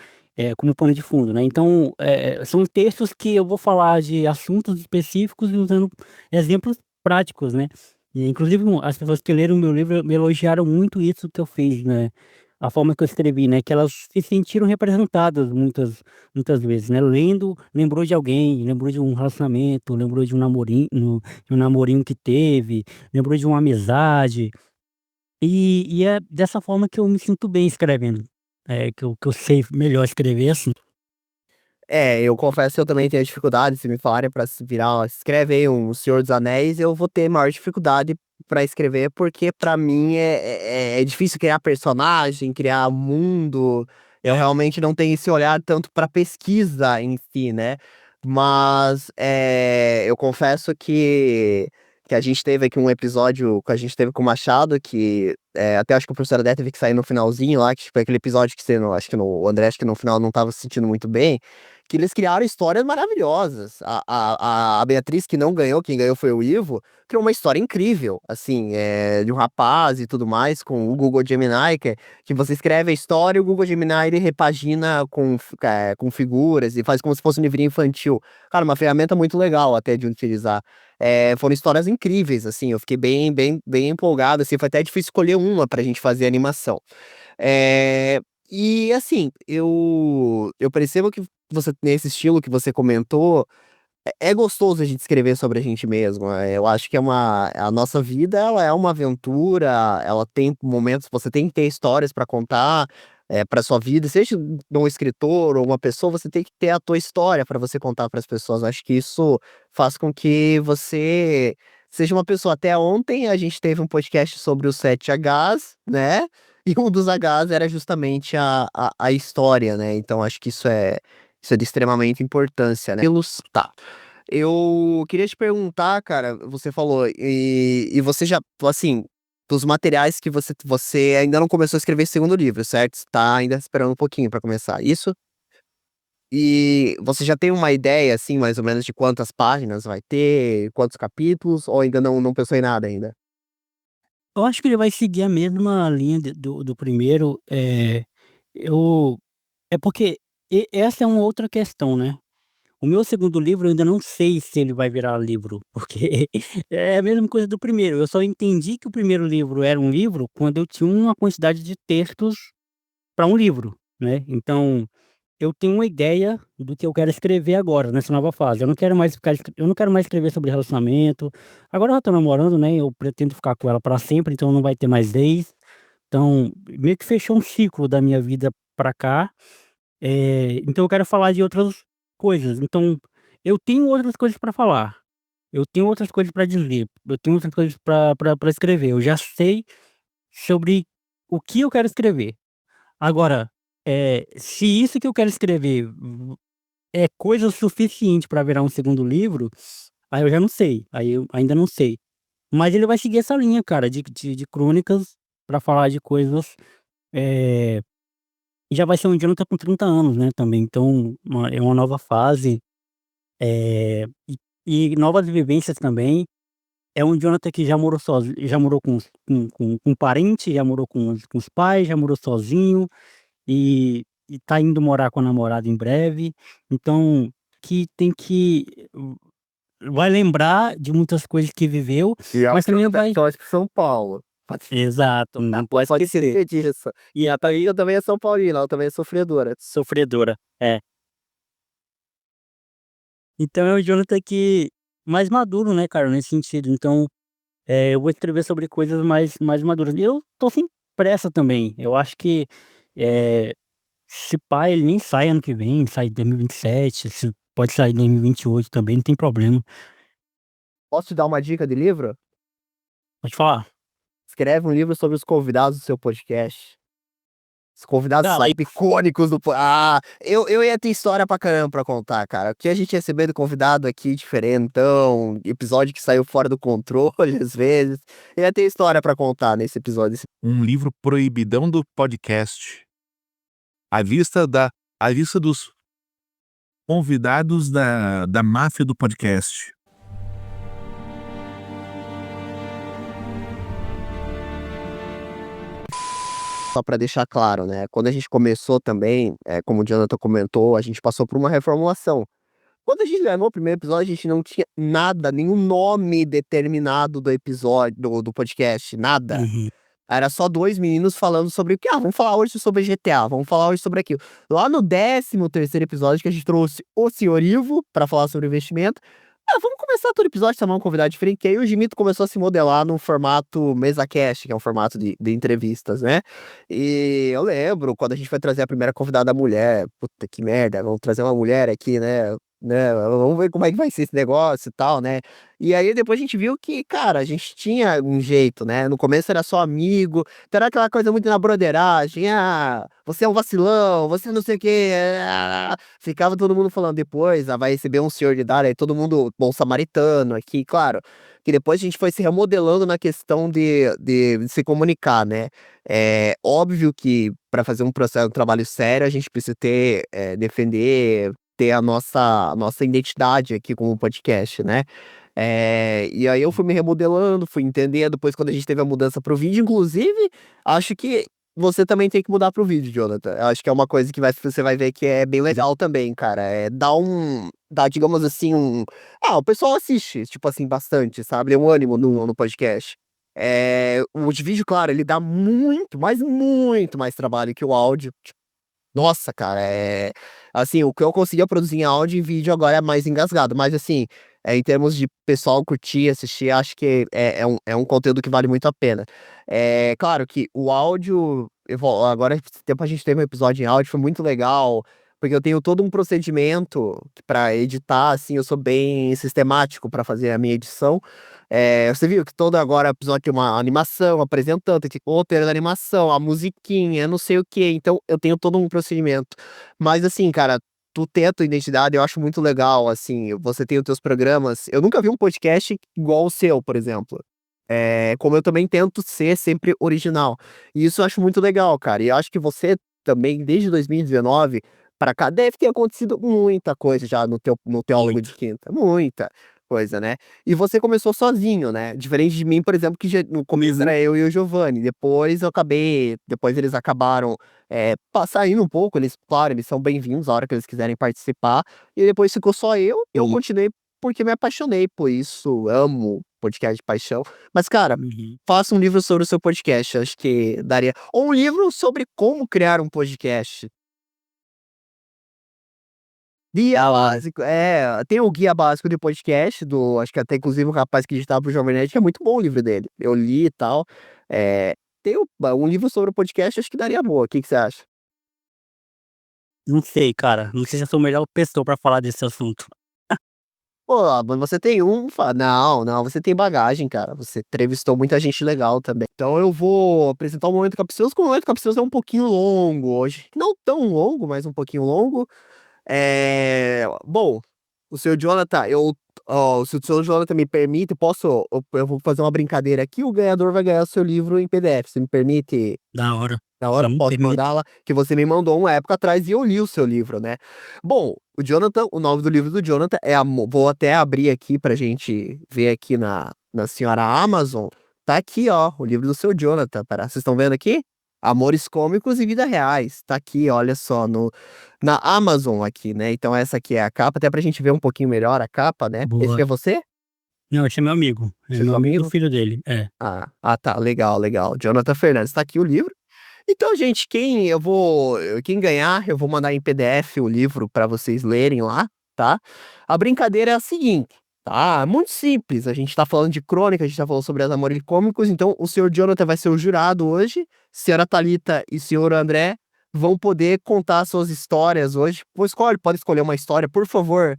como pano de fundo, né. Então, são textos que eu vou falar de assuntos específicos e usando exemplos práticos, né. E inclusive as pessoas que leram o meu livro me elogiaram muito isso que eu fiz, né, a forma que eu escrevi, né, que elas se sentiram representadas muitas vezes, né, lendo, lembrou de alguém, lembrou de um relacionamento, lembrou de um namorinho que teve, lembrou de uma amizade, e é dessa forma que eu me sinto bem escrevendo, que eu sei melhor escrever assim. Eu confesso que eu também tenho dificuldade, se me falarem pra se virar, ó, escreve aí um Senhor dos Anéis, eu vou ter maior dificuldade pra escrever, porque pra mim é difícil criar personagem, criar mundo. Eu realmente não tenho esse olhar tanto pra pesquisa em si, né. Mas, eu confesso que a gente teve aqui um episódio que a gente teve com o Machado, que, até acho que o professor Adé teve que sair no finalzinho lá, que tipo, aquele episódio que você não acho que o André acho que no final não estava se sentindo muito bem, que eles criaram histórias maravilhosas. A Beatriz que não ganhou, quem ganhou foi o Ivo, criou uma história incrível, assim, de um rapaz e tudo mais, com o Google Gemini, que você escreve a história e o Google Gemini ele repagina com figuras e faz como se fosse um livrinho infantil. Cara, uma ferramenta muito legal até de utilizar. Foram histórias incríveis, assim, eu fiquei bem empolgado, assim, foi até difícil escolher uma pra gente fazer animação. Eh, e assim, eu percebo que você nesse estilo que você comentou, É gostoso a gente escrever sobre a gente mesmo. Eu acho que a nossa vida, ela é uma aventura, ela tem momentos, você tem que ter histórias para contar, para sua vida, seja um escritor ou uma pessoa, você tem que ter a tua história para você contar para as pessoas. Acho que isso faz com que você seja uma pessoa. Até ontem a gente teve um podcast sobre os 7 Hs, né? E um dos Hs era justamente a história, né? Então acho que isso é de extremamente importância, né? Tá. Eu queria te perguntar, cara, você falou, e você já, assim, dos materiais que você ainda não começou a escrever esse segundo livro, certo? Você tá ainda esperando um pouquinho pra começar, isso? E você já tem uma ideia, assim, mais ou menos de quantas páginas vai ter, quantos capítulos, ou ainda não pensou em nada ainda? Eu acho que ele vai seguir a mesma linha do primeiro, eu é porque essa é uma outra questão, né. O meu segundo livro eu ainda não sei se ele vai virar livro, porque é a mesma coisa do primeiro, eu só entendi que o primeiro livro era um livro quando eu tinha uma quantidade de textos para um livro, né. Então, eu tenho uma ideia do que eu quero escrever agora, nessa nova fase. Eu não quero mais escrever sobre relacionamento. Agora eu tô namorando, né, eu pretendo ficar com ela para sempre, então não vai ter mais ex. Então, meio que fechou um ciclo da minha vida pra cá, então eu quero falar de outras coisas. Então, eu tenho outras coisas para falar, eu tenho outras coisas para dizer, eu tenho outras coisas para escrever. Eu já sei sobre o que eu quero escrever. Agora, se isso que eu quero escrever é coisa suficiente para virar um segundo livro, aí eu já não sei, aí eu ainda não sei. Mas ele vai seguir essa linha, cara, de crônicas para falar de coisas, eh, e já vai ser um Jonathan com 30 anos, né, também, então é uma nova fase, e novas vivências também. É um Jonathan que já morou sozinho, já morou com parente, já morou com os pais, já morou sozinho. E tá indo morar com a namorada em breve, então que tem que vai lembrar de muitas coisas que viveu, E é mas também vai torce para São Paulo. exato, não pode Pode esquecer. ser disso. E a Thalia também é São Paulina, ela também é sofredora. Sofredora, é. Então é o Jonathan que mais maduro, né, cara, nesse sentido, então, eu vou escrever sobre coisas mais maduras. E eu tô sem pressa também, eu acho que, eh se pá, ele nem sai ano que vem, sai em 2027, se pode sair em 2028 também, não tem problema. Posso te dar uma dica de livro? Pode falar. Escreve um livro sobre os convidados do seu podcast. Os convidados Cara, aí icônicos eu ia ter história pra caramba pra contar, cara. O que a gente recebeu de convidado aqui diferentão, episódio que saiu fora do controle às vezes. Eu ia ter história pra contar nesse episódio. Um livro proibidão do podcast. A lista dos convidados da máfia do podcast. Só pra deixar claro, né, quando a gente começou também, como o Jonathan comentou, a gente passou por uma reformulação. Quando a gente gravou o primeiro episódio, a gente não tinha nada, nenhum nome determinado do episódio do podcast, nada. uhum. Era só 2 meninos falando sobre o que: "Ah, vamos falar hoje sobre GTA, vamos falar hoje sobre aquilo". Lá no 13º episódio que a gente trouxe o senhor Ivo pra falar sobre investimento, vamos começar todo episódio chamar um convidado diferente, que aí o Gimito começou a se modelar num formato MesaCast, que é um formato de entrevistas, né. E eu lembro quando a gente foi trazer a primeira convidada mulher, puta que merda, vamos trazer uma mulher aqui, né, vamos ver como é que vai ser esse negócio e tal, né. E aí depois a gente viu que, cara, a gente tinha um jeito, né, no começo era só amigo, então era aquela coisa muito na broderagem: "Ah, você é um vacilão, você não sei o quê, ficava todo mundo falando. Depois, vai receber um senhor de idade, aí todo mundo bom samaritano aqui, claro, que depois a gente foi se remodelando na questão de se comunicar, né. É óbvio que para fazer um trabalho sério, a gente precisa ter, defender, ter a nossa identidade aqui como podcast, né. E aí eu fui me remodelando, fui entendendo, depois quando a gente teve a mudança para o vídeo, inclusive, acho que você também tem que mudar para o vídeo, Jonathan. Eu acho que é uma coisa que você vai ver que é bem legal também, cara, dá, digamos assim, o pessoal assiste, tipo assim, bastante, sabe, deu um ânimo no podcast. O de vídeo, claro, ele dá muito, mas muito mais trabalho que o áudio. Nossa, cara, assim, o que eu conseguia produzir em áudio e vídeo agora é mais engasgado, mas assim, em termos de pessoal curtir, assistir, acho que é um conteúdo que vale muito a pena. Claro que o áudio, agora esse tempo a gente teve um episódio em áudio, foi muito legal, porque eu tenho todo um procedimento pra editar, assim, eu sou bem sistemático pra fazer a minha edição. Você viu que todo agora episódio tem uma animação apresentando, tem que roteiro da animação, a musiquinha, não sei o quê, então eu tenho todo um procedimento. Mas assim, cara, tu ter a tua identidade, eu acho muito legal, assim, você tem os teus programas. Eu nunca vi um podcast igual o seu, por exemplo. Como eu também tento ser sempre original. E isso eu acho muito legal, cara. E eu acho que você também, desde 2019 pra cá, deve ter acontecido muita coisa já no Teólogo de Muito. Quinta, muita coisa, né. E você começou sozinho, né, diferente de mim, por exemplo, que já no começo Uhum. era eu e o Giovanni, depois eles acabaram, saindo um pouco, eles claro, eles são bem-vindos a hora que eles quiserem participar, e depois ficou só eu Sim. continuei porque me apaixonei por isso, amo podcast de paixão. Mas cara, Uhum. faça um livro sobre o seu podcast, acho que daria ou um livro sobre como criar um podcast. Guia básico, tem o guia básico de podcast acho que até inclusive o rapaz que editava pro Jovem Nerd, que é muito bom o livro dele. Eu li e tal. Tem um livro sobre o podcast, acho que daria boa. O que que você acha? Não sei, cara, não sei se eu sou a melhor pessoa pra falar desse assunto. Pô, mas você tem não, não, você tem bagagem, cara. Você entrevistou muita gente legal também. Então eu vou apresentar o Momento Capcioso, que o Momento Capcioso é um pouquinho longo hoje. Não tão longo, mas um pouquinho longo. Bom, o seu Jonathan, se o seu Jonathan me permite, eu vou fazer uma brincadeira aqui, o ganhador vai ganhar o seu livro em PDF. Você me permite? Da hora. Na hora, Sim, posso permito. mandar lá, que você me mandou uma época atrás e eu li o seu livro, né. Bom, o nome do livro do Jonathan é vou até abrir aqui pra gente ver aqui na senhora Amazon, tá aqui ó, o livro do seu Jonathan, vocês estão vendo aqui? Amores Cômicos e Vidas Reais, tá aqui olha só na Amazon aqui, né, então essa aqui é a capa, até pra gente ver um pouquinho melhor a capa, né. Esse Boa. é você? Não, esse é meu amigo. É Esse é meu seu amigo e o amigo? filho dele. É. Tá, legal, legal. Jonathan Fernandes, tá aqui o livro. Então, gente, quem ganhar, eu vou mandar em PDF o livro para vocês lerem lá, tá? A brincadeira é a seguinte, tá? Muito simples. A gente tá falando de crônica, a gente tá falando sobre as Amores Cômicos, então o senhor Jonathan vai ser o jurado hoje, senhora Thalita e senhor André vão poder contar suas histórias hoje. Pode escolher uma história, por favor,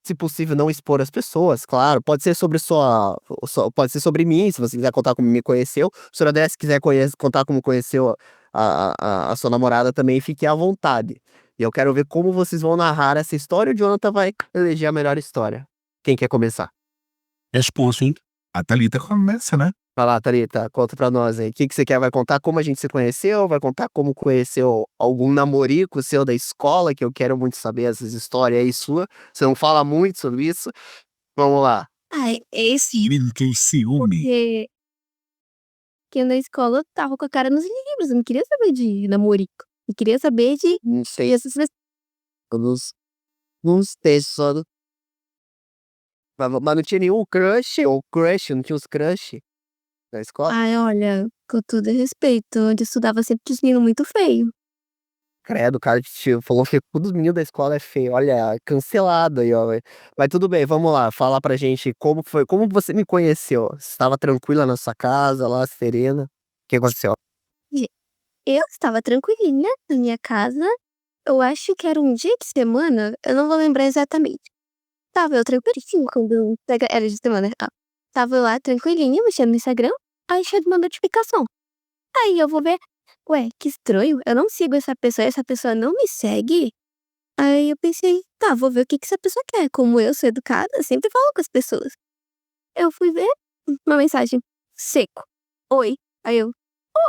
se possível, não expor as pessoas, claro. Pode ser sobre mim, se você quiser contar como me conheceu. Se o André, se quiser contar como conheceu a sua namorada também, fique à vontade. E eu quero ver como vocês vão narrar essa história. O Jonathan vai eleger a melhor história. Quem quer começar? Responsa, hein? A Thalita começa, né? Vai lá, Thalita, conta pra nós aí. O que que você quer? Vai contar como a gente se conheceu? Vai contar como conheceu algum namorico seu da escola? Que eu quero muito saber essas histórias aí sua. Você não fala muito sobre isso. Vamos lá. Ai, esse Muito ciúme. porque que eu na escola eu tava com a cara nos livros, eu não queria saber de namorico. Eu queria saber de Não sei, essas nos textos só mas não tinha nenhum crush, não tinha os crush na escola? ai, olha, com todo respeito, onde eu estudava sempre tinha os meninos muito feio. Credo, o cara falou que todos os meninos da escola é feio. Olha, cancelado aí, ó. Mas tudo bem, vamos lá, fala pra gente como você me conheceu? Você estava tranquila na sua casa lá, serena? O que aconteceu? E eu estava tranquilinha na minha casa, eu acho que era um dia de semana, eu não vou lembrar exatamente. Estava eu tranquilíssima quando era de semana, estava eu lá tranquilinha mexendo no Instagram, aí chega uma notificação. Aí eu vou ver, ué, que estranho, eu não sigo essa pessoa não me segue? Aí eu pensei, tá, vou ver o que que essa pessoa quer. Como eu sou educada, eu sempre falo com as pessoas. Eu fui ver uma mensagem, seco. Oi. Aí eu,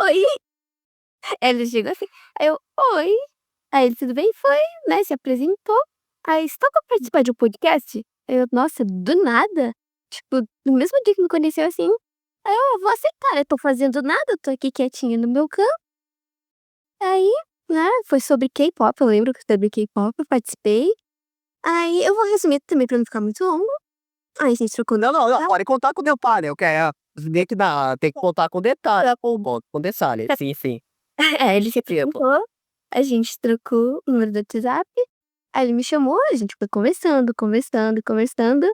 oi. Aí ele chegou assim, aí eu, oi. Aí ele, tudo bem? Foi, né, se apresentou. Aí, você topa participar de um podcast? Aí eu, nossa, do nada? Tipo, no mesmo dia que me conheceu assim, aí eu vou aceitar, eu tô fazendo nada, eu tô aqui quietinha no meu canto. Aí, né, foi sobre K-pop, eu lembro que sobre K-pop eu participei. Aí eu vou resumir também pra não ficar muito longo. Aí a gente trocou Não, pode contar com detalhe, eu quero tem que contar com detalhe, com detalhe. Sim, sim. É, ele se Tipo, apresentou. A gente trocou o número do WhatsApp, aí ele me chamou, a gente foi conversando, conversando, conversando,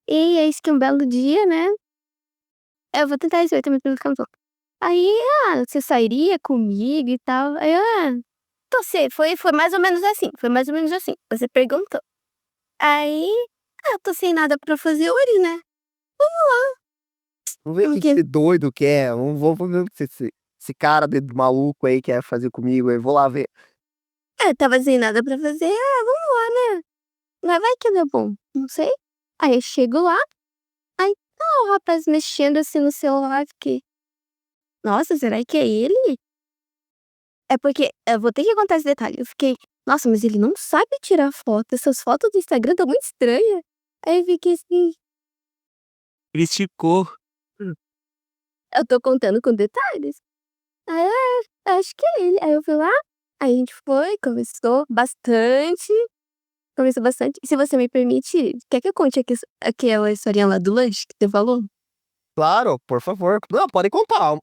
e eis que um belo dia, né, eu vou tentar esse 8 minutos cantor. Aí: você sairia comigo e tal?" Aí eu: tô sei", foi mais ou menos assim, foi mais ou menos assim, você perguntou. Aí: eu tô sem nada pra fazer hoje, né, Vamos ver o que porque esse doido quer. Vamos ver o que esse cara maluco aí quer fazer comigo aí. Vou lá ver. tava sem nada pra fazer, vamos lá, né, mas vai que dá bom, não sei. Aí eu chego lá, aí tá o rapaz mexendo, assim, no celular, fiquei: "Nossa, será que é ele?" É porque eu vou ter que contar esse detalhe, eu fiquei: "Nossa, mas ele não sabe tirar foto, essas fotos do Instagram estão muito estranha." Aí eu fiquei assim: Criticou. "Eu tô contando com detalhes." Aí acho que é ele." Aí eu fui lá, aí a gente foi, conversou bastante. E se você me permite, quer que eu conte aquela historinha lá do lanche que você falou? Claro, por favor. Não, pode contar.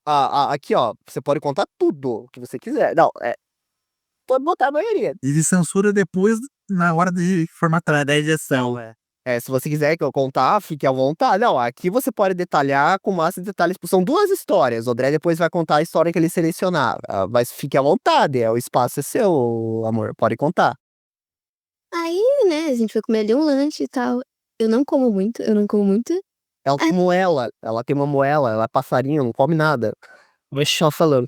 Aqui, ó. Você pode contar tudo que você quiser. Não, pode botar a maioria. Ele censura depois, na hora de formatar da edição. Se você quiser que eu contar, fique à vontade. Não, aqui você pode detalhar com massa de detalhes. São duas histórias. O André depois vai contar a história que ele selecionar. Mas fique à vontade. O espaço é seu, amor. Pode contar. Aí, né, a gente foi comer ali um lanche e tal. Eu não como muito, eu não como muito. Ela tem moela. Ela tem uma moela. Ela é passarinho, não come nada. Deixa só falando.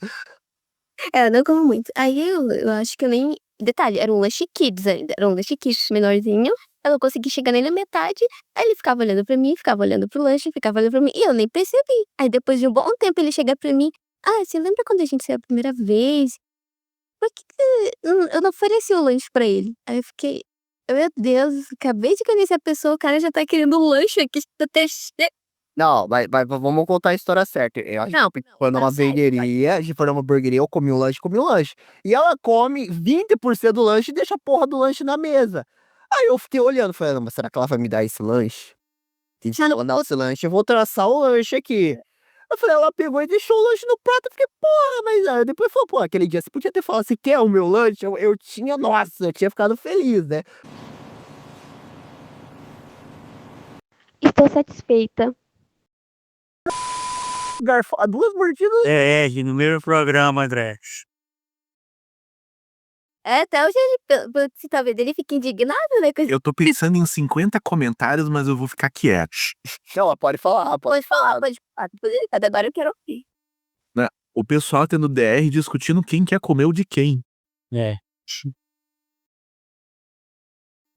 Eu não como muito. Aí eu acho que eu nem detalhe, era um lanche kids ainda, era um lanche kids menorzinho, eu não consegui chegar nem na metade, aí ele ficava olhando pra mim, ficava olhando pro lanche, ficava olhando pra mim, e eu nem percebi. Aí depois de um bom tempo ele chega pra mim: você lembra quando a gente saiu a primeira vez? Por que eu não ofereci o lanche pra ele?" Aí eu fiquei: "Meu Deus, acabei de conhecer a pessoa, o cara já tá querendo um lanche aqui, até Não, vamos contar a história certa. A gente não, foi numa tá certo, vai." hamburgueria, a gente foi numa hamburgueria, eu comi um lanche. E ela come 20% do lanche e deixa a porra do lanche na mesa. Aí eu fiquei olhando, falei: "Não, mas será que ela vai me dar esse lanche? E se ela não esse lanche, eu vou traçar o lanche aqui." Eu falei, ela pegou e deixou o lanche no prato, eu fiquei: "Porra", mas aí depois falou: "Pô, aquele dia você podia ter falado, você quer o meu lanche?" Eu tinha, nossa, eu tinha ficado feliz, né. Estou satisfeita. Garfo 2 mordidas. No mesmo programa, André. Até hoje ele, pelo que você tá vendo, ele fica indignado, né, com esse Eu tô pensando em 50 comentários, mas eu vou ficar quieto. Não, pode falar, pode falar, depois ele fala, agora eu quero ouvir. Né? O pessoal tendo DR discutindo quem quer comer o de quem. É.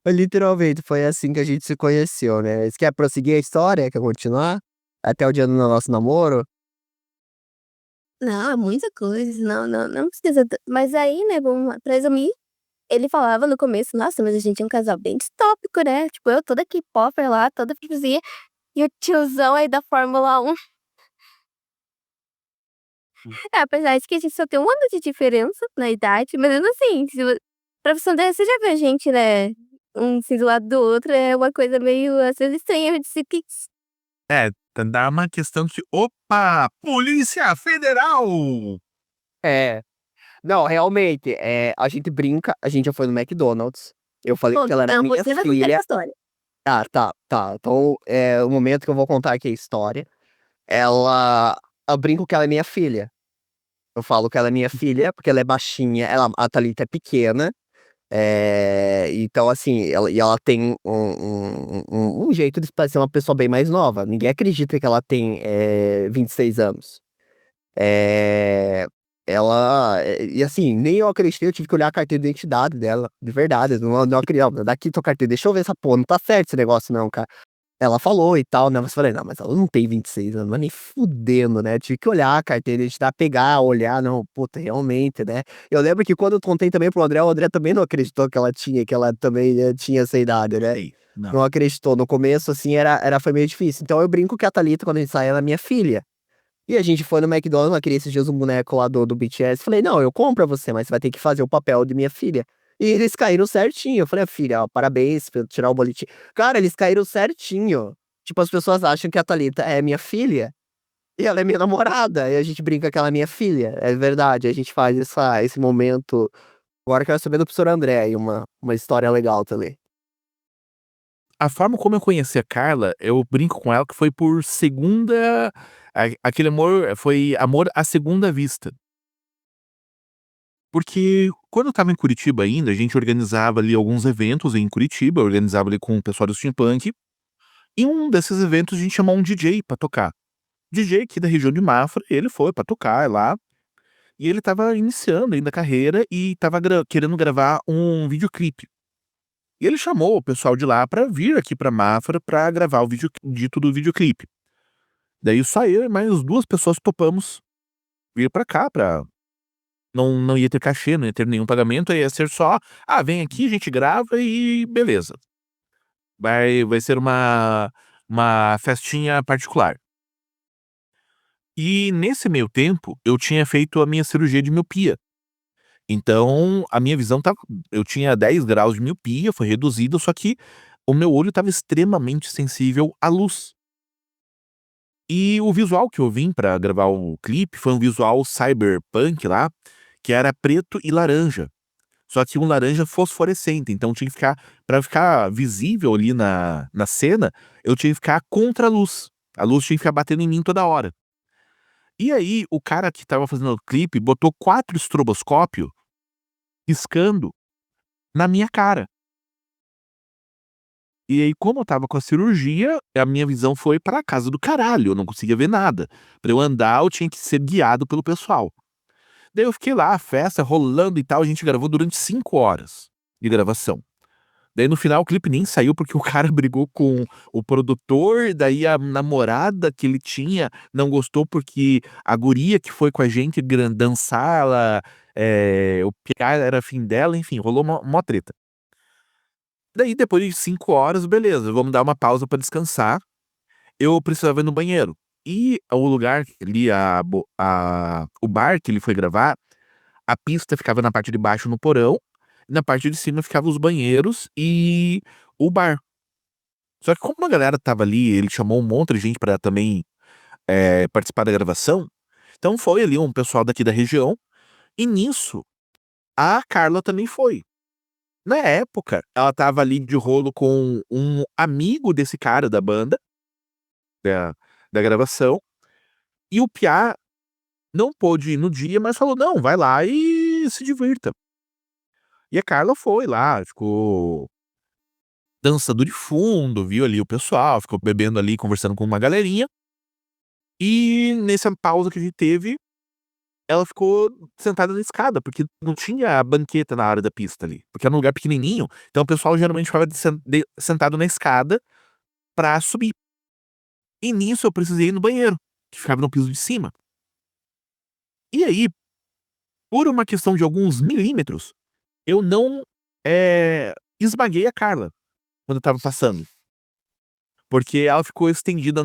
Literalmente, foi assim que a gente se conheceu, né. Você quer prosseguir a história? Quer continuar? Até o dia do nosso namoro? Não, é muita coisa, não precisa mas aí, né, vamos lá, pra resumir, ele falava no começo: "Nossa, mas a gente é um casal bem distópico, né", tipo, eu toda K-popper lá, toda frivolozinha, e o tiozão aí da Fórmula 1. Apesar de que a gente só tem 1 ano de diferença na idade, mas mesmo assim, se vo pra você ter você já viu a gente, né, um assim do lado do outro, é uma coisa meio, às vezes, estranha de se que Dá uma questão de, opa, Polícia Federal! É. Não, realmente, a gente brinca, a gente já foi no McDonald's, eu falei que ela era não, minha você vai contar filha. essa história. Tá. Então, o momento que eu vou contar aqui a história, eu brinco que ela é minha filha. Eu falo que ela é minha filha, porque ela é baixinha, a Thalita é pequena, então assim, ela tem um jeito de parecer uma pessoa bem mais nova, ninguém acredita que ela tem, 26 anos. Eh, e assim, nem eu acreditei, eu tive que olhar a carteira de identidade dela, de verdade, eu não acredito, "Daqui tua carteira, deixa eu ver essa porra, não tá certo esse negócio não, cara." Ela falou e tal, né, mas eu falei: "Não, mas ela não tem 26 anos, mas nem fudendo, né." Tive que olhar a carteira de identidade, pegar, olhar, não, puta, realmente, né. Eu lembro que quando eu contei também para o André também não acreditou que ela também, tinha essa idade, né. Não acreditou, no começo, assim, foi meio difícil. Então eu brinco que a Thalita, quando a gente sai, ela é minha filha. E a gente foi no McDonald's, ela queria esses dias um boneco lá do BTS, falei: "Não, eu compro pra você, mas você vai ter que fazer o papel de minha filha." E eles caíram certinho, eu falei: "Filha, ó, parabéns por tirar o boletim." Cara, eles caíram certinho. Tipo, as pessoas acham que a Thalita é minha filha, e ela é minha namorada, e a gente brinca que ela é minha filha, é verdade, a gente faz esse momento Agora eu quero saber do professor André aí, uma história legal também. A forma como eu conheci a Carla, eu brinco com ela que foi por segunda. Aquele amor foi amor à segunda vista. Porque quando eu estava em Curitiba ainda, a gente organizava ali alguns eventos em Curitiba, eu organizava ali com o pessoal do Steampunk. E um desses eventos a gente chamou um DJ pra tocar. DJ aqui da região de Mafra, ele foi pra tocar lá. E ele estava iniciando ainda a carreira e estava querendo gravar um videoclipe. E ele chamou o pessoal de lá pra vir aqui pra Mafra pra gravar o vídeo dito do videoclipe. Daí só eu e mais 2 pessoas topamos vir pra cá pra não ia ter cachê, não ia ter nenhum pagamento, ia ser só: "Ah, vem aqui, a gente grava e beleza". Vai ser uma festinha particular. E nesse meio tempo, eu tinha feito a minha cirurgia de miopia. Então, a minha visão estava eu tinha 10 graus de miopia, foi reduzida, só que o meu olho estava extremamente sensível à luz. E o visual que eu vim pra gravar o clipe foi um visual cyberpunk lá, que era preto e laranja. Só que um laranja fosforescente, então tinha que ficar pra ficar visível ali na cena, eu tinha que ficar contra a luz. A luz tinha que ficar batendo em mim toda hora. E aí, o cara que estava fazendo o clipe botou 4 estroboscópio piscando na minha cara. E aí, como eu estava com a cirurgia, a minha visão foi pra casa do caralho, eu não conseguia ver nada. Pra eu andar, eu tinha que ser guiado pelo pessoal. Daí eu fiquei lá, a festa rolando e tal, a gente gravou durante 5 horas de gravação. Daí no final o clipe nem saiu porque o cara brigou com o produtor, daí a namorada que ele tinha não gostou porque a guria que foi com a gente dançar, o PA era afim dela, enfim, rolou mó treta. Daí depois de 5 horas, beleza, vamos dar uma pausa pra descansar. Eu precisava ir no banheiro. E o lugar ali, o bar que ele foi gravar, a pista ficava na parte de baixo no porão, e na parte de cima ficavam os banheiros e o bar. Só que como a galera estava ali, ele chamou um monte de gente pra também, participar da gravação, então foi ali um pessoal daqui da região, e nisso, a Carla também foi. Na época, ela estava ali de rolo com um amigo desse cara da banda, da da gravação, e o piá não pôde ir no dia, mas falou: "Não, vai lá e se divirta". E a Carla foi lá, ficou dançando de fundo, viu ali o pessoal, ficou bebendo ali, conversando com uma galerinha. E nessa pausa que a gente teve, ela ficou sentada na escada, porque não tinha banqueta na área da pista ali, porque era um lugar pequenininho, então o pessoal geralmente ficava sentado na escada pra subir. E nisso eu precisei ir no banheiro, que ficava no piso de cima. E aí, por uma questão de alguns milímetros, eu não, esmaguei a Carla, quando eu estava passando. Porque ela ficou estendida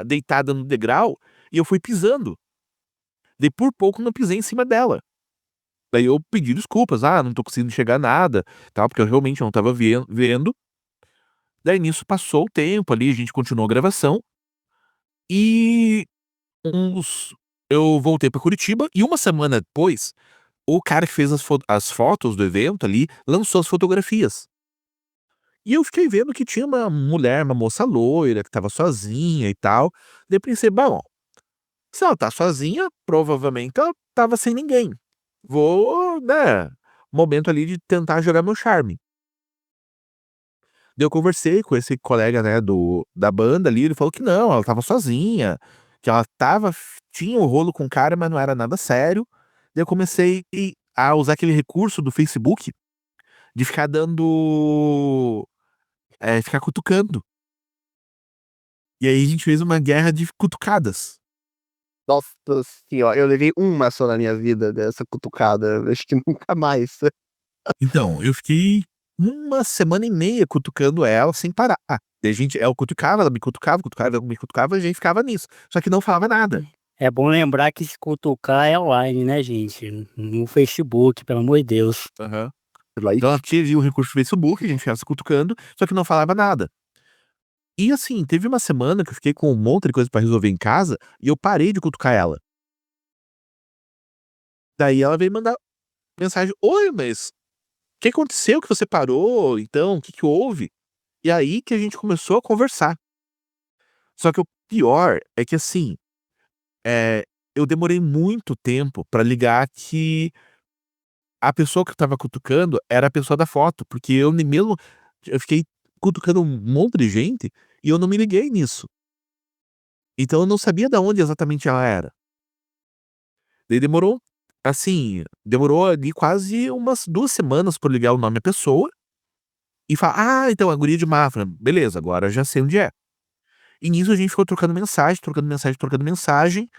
deitada no degrau, e eu fui pisando. Daí por pouco não pisei em cima dela. Daí eu pedi desculpas: "Ah, não tô conseguindo enxergar nada", tal, porque eu realmente não estava vendo. Daí nisso passou o tempo ali, a gente continuou a gravação, e uns eu voltei pra Curitiba, e uma semana depois, o cara que fez as fotos do evento ali, lançou as fotografias. E eu fiquei vendo que tinha uma mulher, uma moça loira, que estava sozinha e tal. Daí eu pensei: "Bom, se ela tá sozinha, provavelmente ela estava sem ninguém. Vou, né, momento ali de tentar jogar meu charme". Daí eu conversei com esse colega, né, da banda ali, ele falou que não, ela estava sozinha, que ela tinha um rolo com o cara, mas não era nada sério. Daí eu comecei a usar aquele recurso do Facebook de ficar ficar cutucando. E aí a gente fez uma guerra de cutucadas. Nossa senhora, eu levei uma só na minha vida dessa cutucada, acho que nunca mais. Então, eu fiquei uma semana e meia cutucando ela sem parar. Daí eu cutucava, ela me cutucava, cutucava, ela me cutucava, a gente ficava nisso. Só que não falava nada. É bom lembrar que se cutucar é online, né, gente? No Facebook, pelo amor de Deus. Aham. Então ela tinha o recurso do Facebook, a gente ficava se cutucando, só que não falava nada. E assim, teve uma semana que eu fiquei com um monte de coisa pra resolver em casa, e eu parei de cutucar ela. Daí ela veio mandar mensagem: "Oi, mas que aconteceu que você parou, então, o que que houve?" E aí que a gente começou a conversar. Só que o pior é que, assim, eh, eu demorei muito tempo pra ligar que a pessoa que eu estava cutucando era a pessoa da foto, porque eu fiquei cutucando um monte de gente e eu não me liguei nisso. Então eu não sabia da onde exatamente ela era. Daí demorou ali quase umas 2 semanas pra eu ligar o nome da pessoa e falar: "Ah, então, a guria de Mafra, beleza, agora eu já sei onde é". E nisso a gente ficou trocando mensagem, trocando mensagem, trocando mensagem.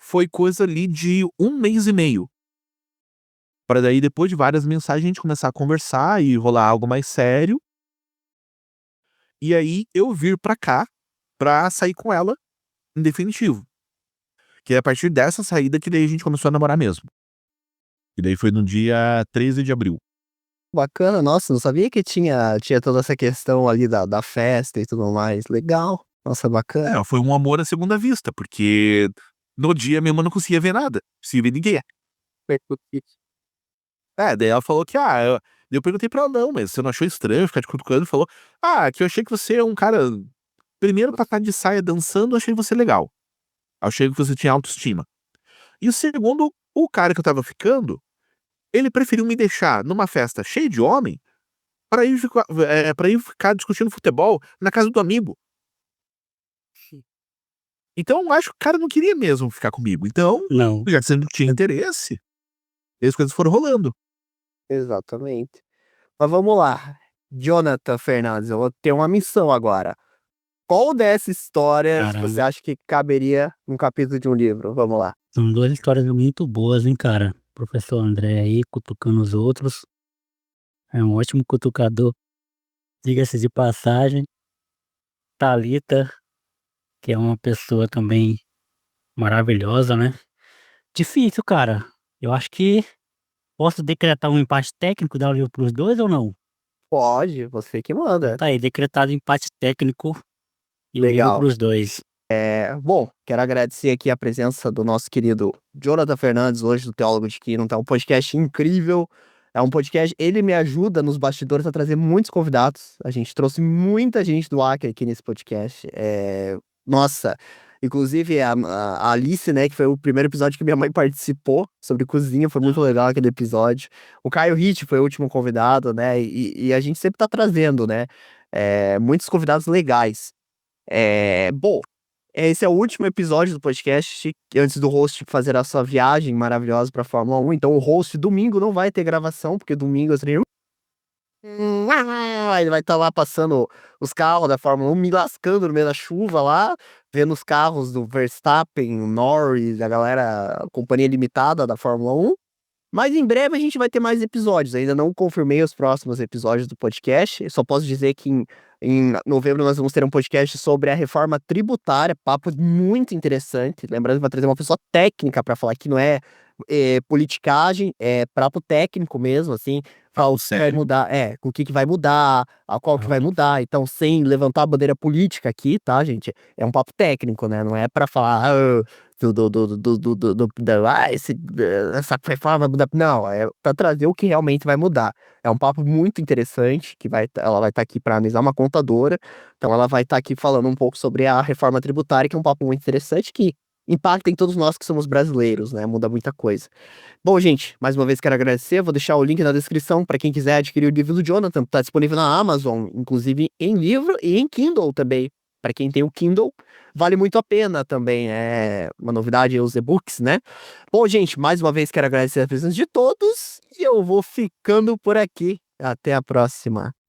Foi coisa ali de 1 mês e meio, pra daí depois de várias mensagens a gente começar a conversar e rolar algo mais sério. E aí eu vir pra cá, pra sair com ela em definitivo. Que é a partir dessa saída que daí a gente começou a namorar mesmo. E daí foi no dia 13 de abril. Bacana, nossa, não sabia que tinha toda essa questão ali da festa e tudo mais. Legal. Nossa, bacana. É, foi um amor à segunda vista, porque no dia minha irmã não conseguia ver nada, não conseguia ver ninguém. Daí ela falou que, daí eu perguntei pra ela: "Não, mas você não achou estranho ficar te cutucando?" Falou: "Ah, que eu achei que você é um cara, primeiro pra estar de saia dançando, eu achei você legal. Achei que você tinha autoestima. E o segundo, o cara que eu estava ficando, ele preferiu me deixar numa festa cheia de homem pra ir ficar discutindo futebol na casa do amigo. Então eu acho que o cara não queria mesmo ficar comigo. Então, Não. já que você não tinha interesse, e as coisas foram rolando." Exatamente. Mas vamos lá. Jonathan Fernandes, eu vou ter uma missão agora. Qual dessa história você Caramba. acha que caberia num capítulo de um livro? Vamos lá. São 2 histórias muito boas, hein, cara. Professor André aí cutucando os outros. É um ótimo cutucador, diga-se de passagem. Thalita, que é uma pessoa também maravilhosa, né. Difícil, cara. Eu acho que posso decretar um empate técnico, dar o livro para os 2 ou não? Pode, você que Então manda. tá aí, decretado empate técnico e o livro para Legal. os 2. Bom, quero agradecer aqui a presença do nosso querido Jonathan Fernandes, hoje do Teólogo de Quino, tá um podcast incrível. É um podcast, ele me ajuda nos bastidores a trazer muitos convidados. A gente trouxe muita gente do Acre aqui nesse podcast. Nossa, inclusive a Alice, né, que foi o primeiro episódio que minha mãe participou sobre cozinha, foi muito legal aquele episódio. O Caio Ritt foi o último convidado, né, e a gente sempre tá trazendo, né, muitos convidados legais. Bom, esse é o último episódio do podcast, antes do host fazer a sua viagem maravilhosa pra Fórmula 1. Então, o host domingo não vai ter gravação, porque domingo eu treino. Ele vai estar lá passando os carros da Fórmula 1, me lascando no meio da chuva lá, vendo os carros do Verstappen, Norris, a galera, a companhia limitada da Fórmula 1. Mas em breve a gente vai ter mais episódios. Ainda não confirmei os próximos episódios do podcast. Eu só posso dizer que em novembro nós vamos ter um podcast sobre a reforma tributária. Papo muito interessante. Lembrando que vai trazer uma pessoa técnica para falar que não é, politicagem, é papo técnico mesmo, assim. Falar o que vai Sério? mudar, o que vai mudar, a qual que vai mudar. Então, sem levantar a bandeira política aqui, tá, gente? É um papo técnico, né? Não é para falar essa reforma vai mudar. Não, é pra trazer o que realmente vai mudar. É um papo muito interessante, que ela vai estar aqui para analisar uma contadora, então ela vai estar aqui falando um pouco sobre a reforma tributária, que é um papo muito interessante, que impacta em todos nós que somos brasileiros, né, muda muita coisa. Bom, gente, mais uma vez quero agradecer, vou deixar o link na descrição para quem quiser adquirir o livro do Jonathan, tá disponível na Amazon, inclusive em livro e em Kindle também. Para quem tem o Kindle, vale muito a pena também, é uma novidade os e-books, né. Bom, gente, mais uma vez quero agradecer a presença de todos e eu vou ficando por aqui. Até a próxima.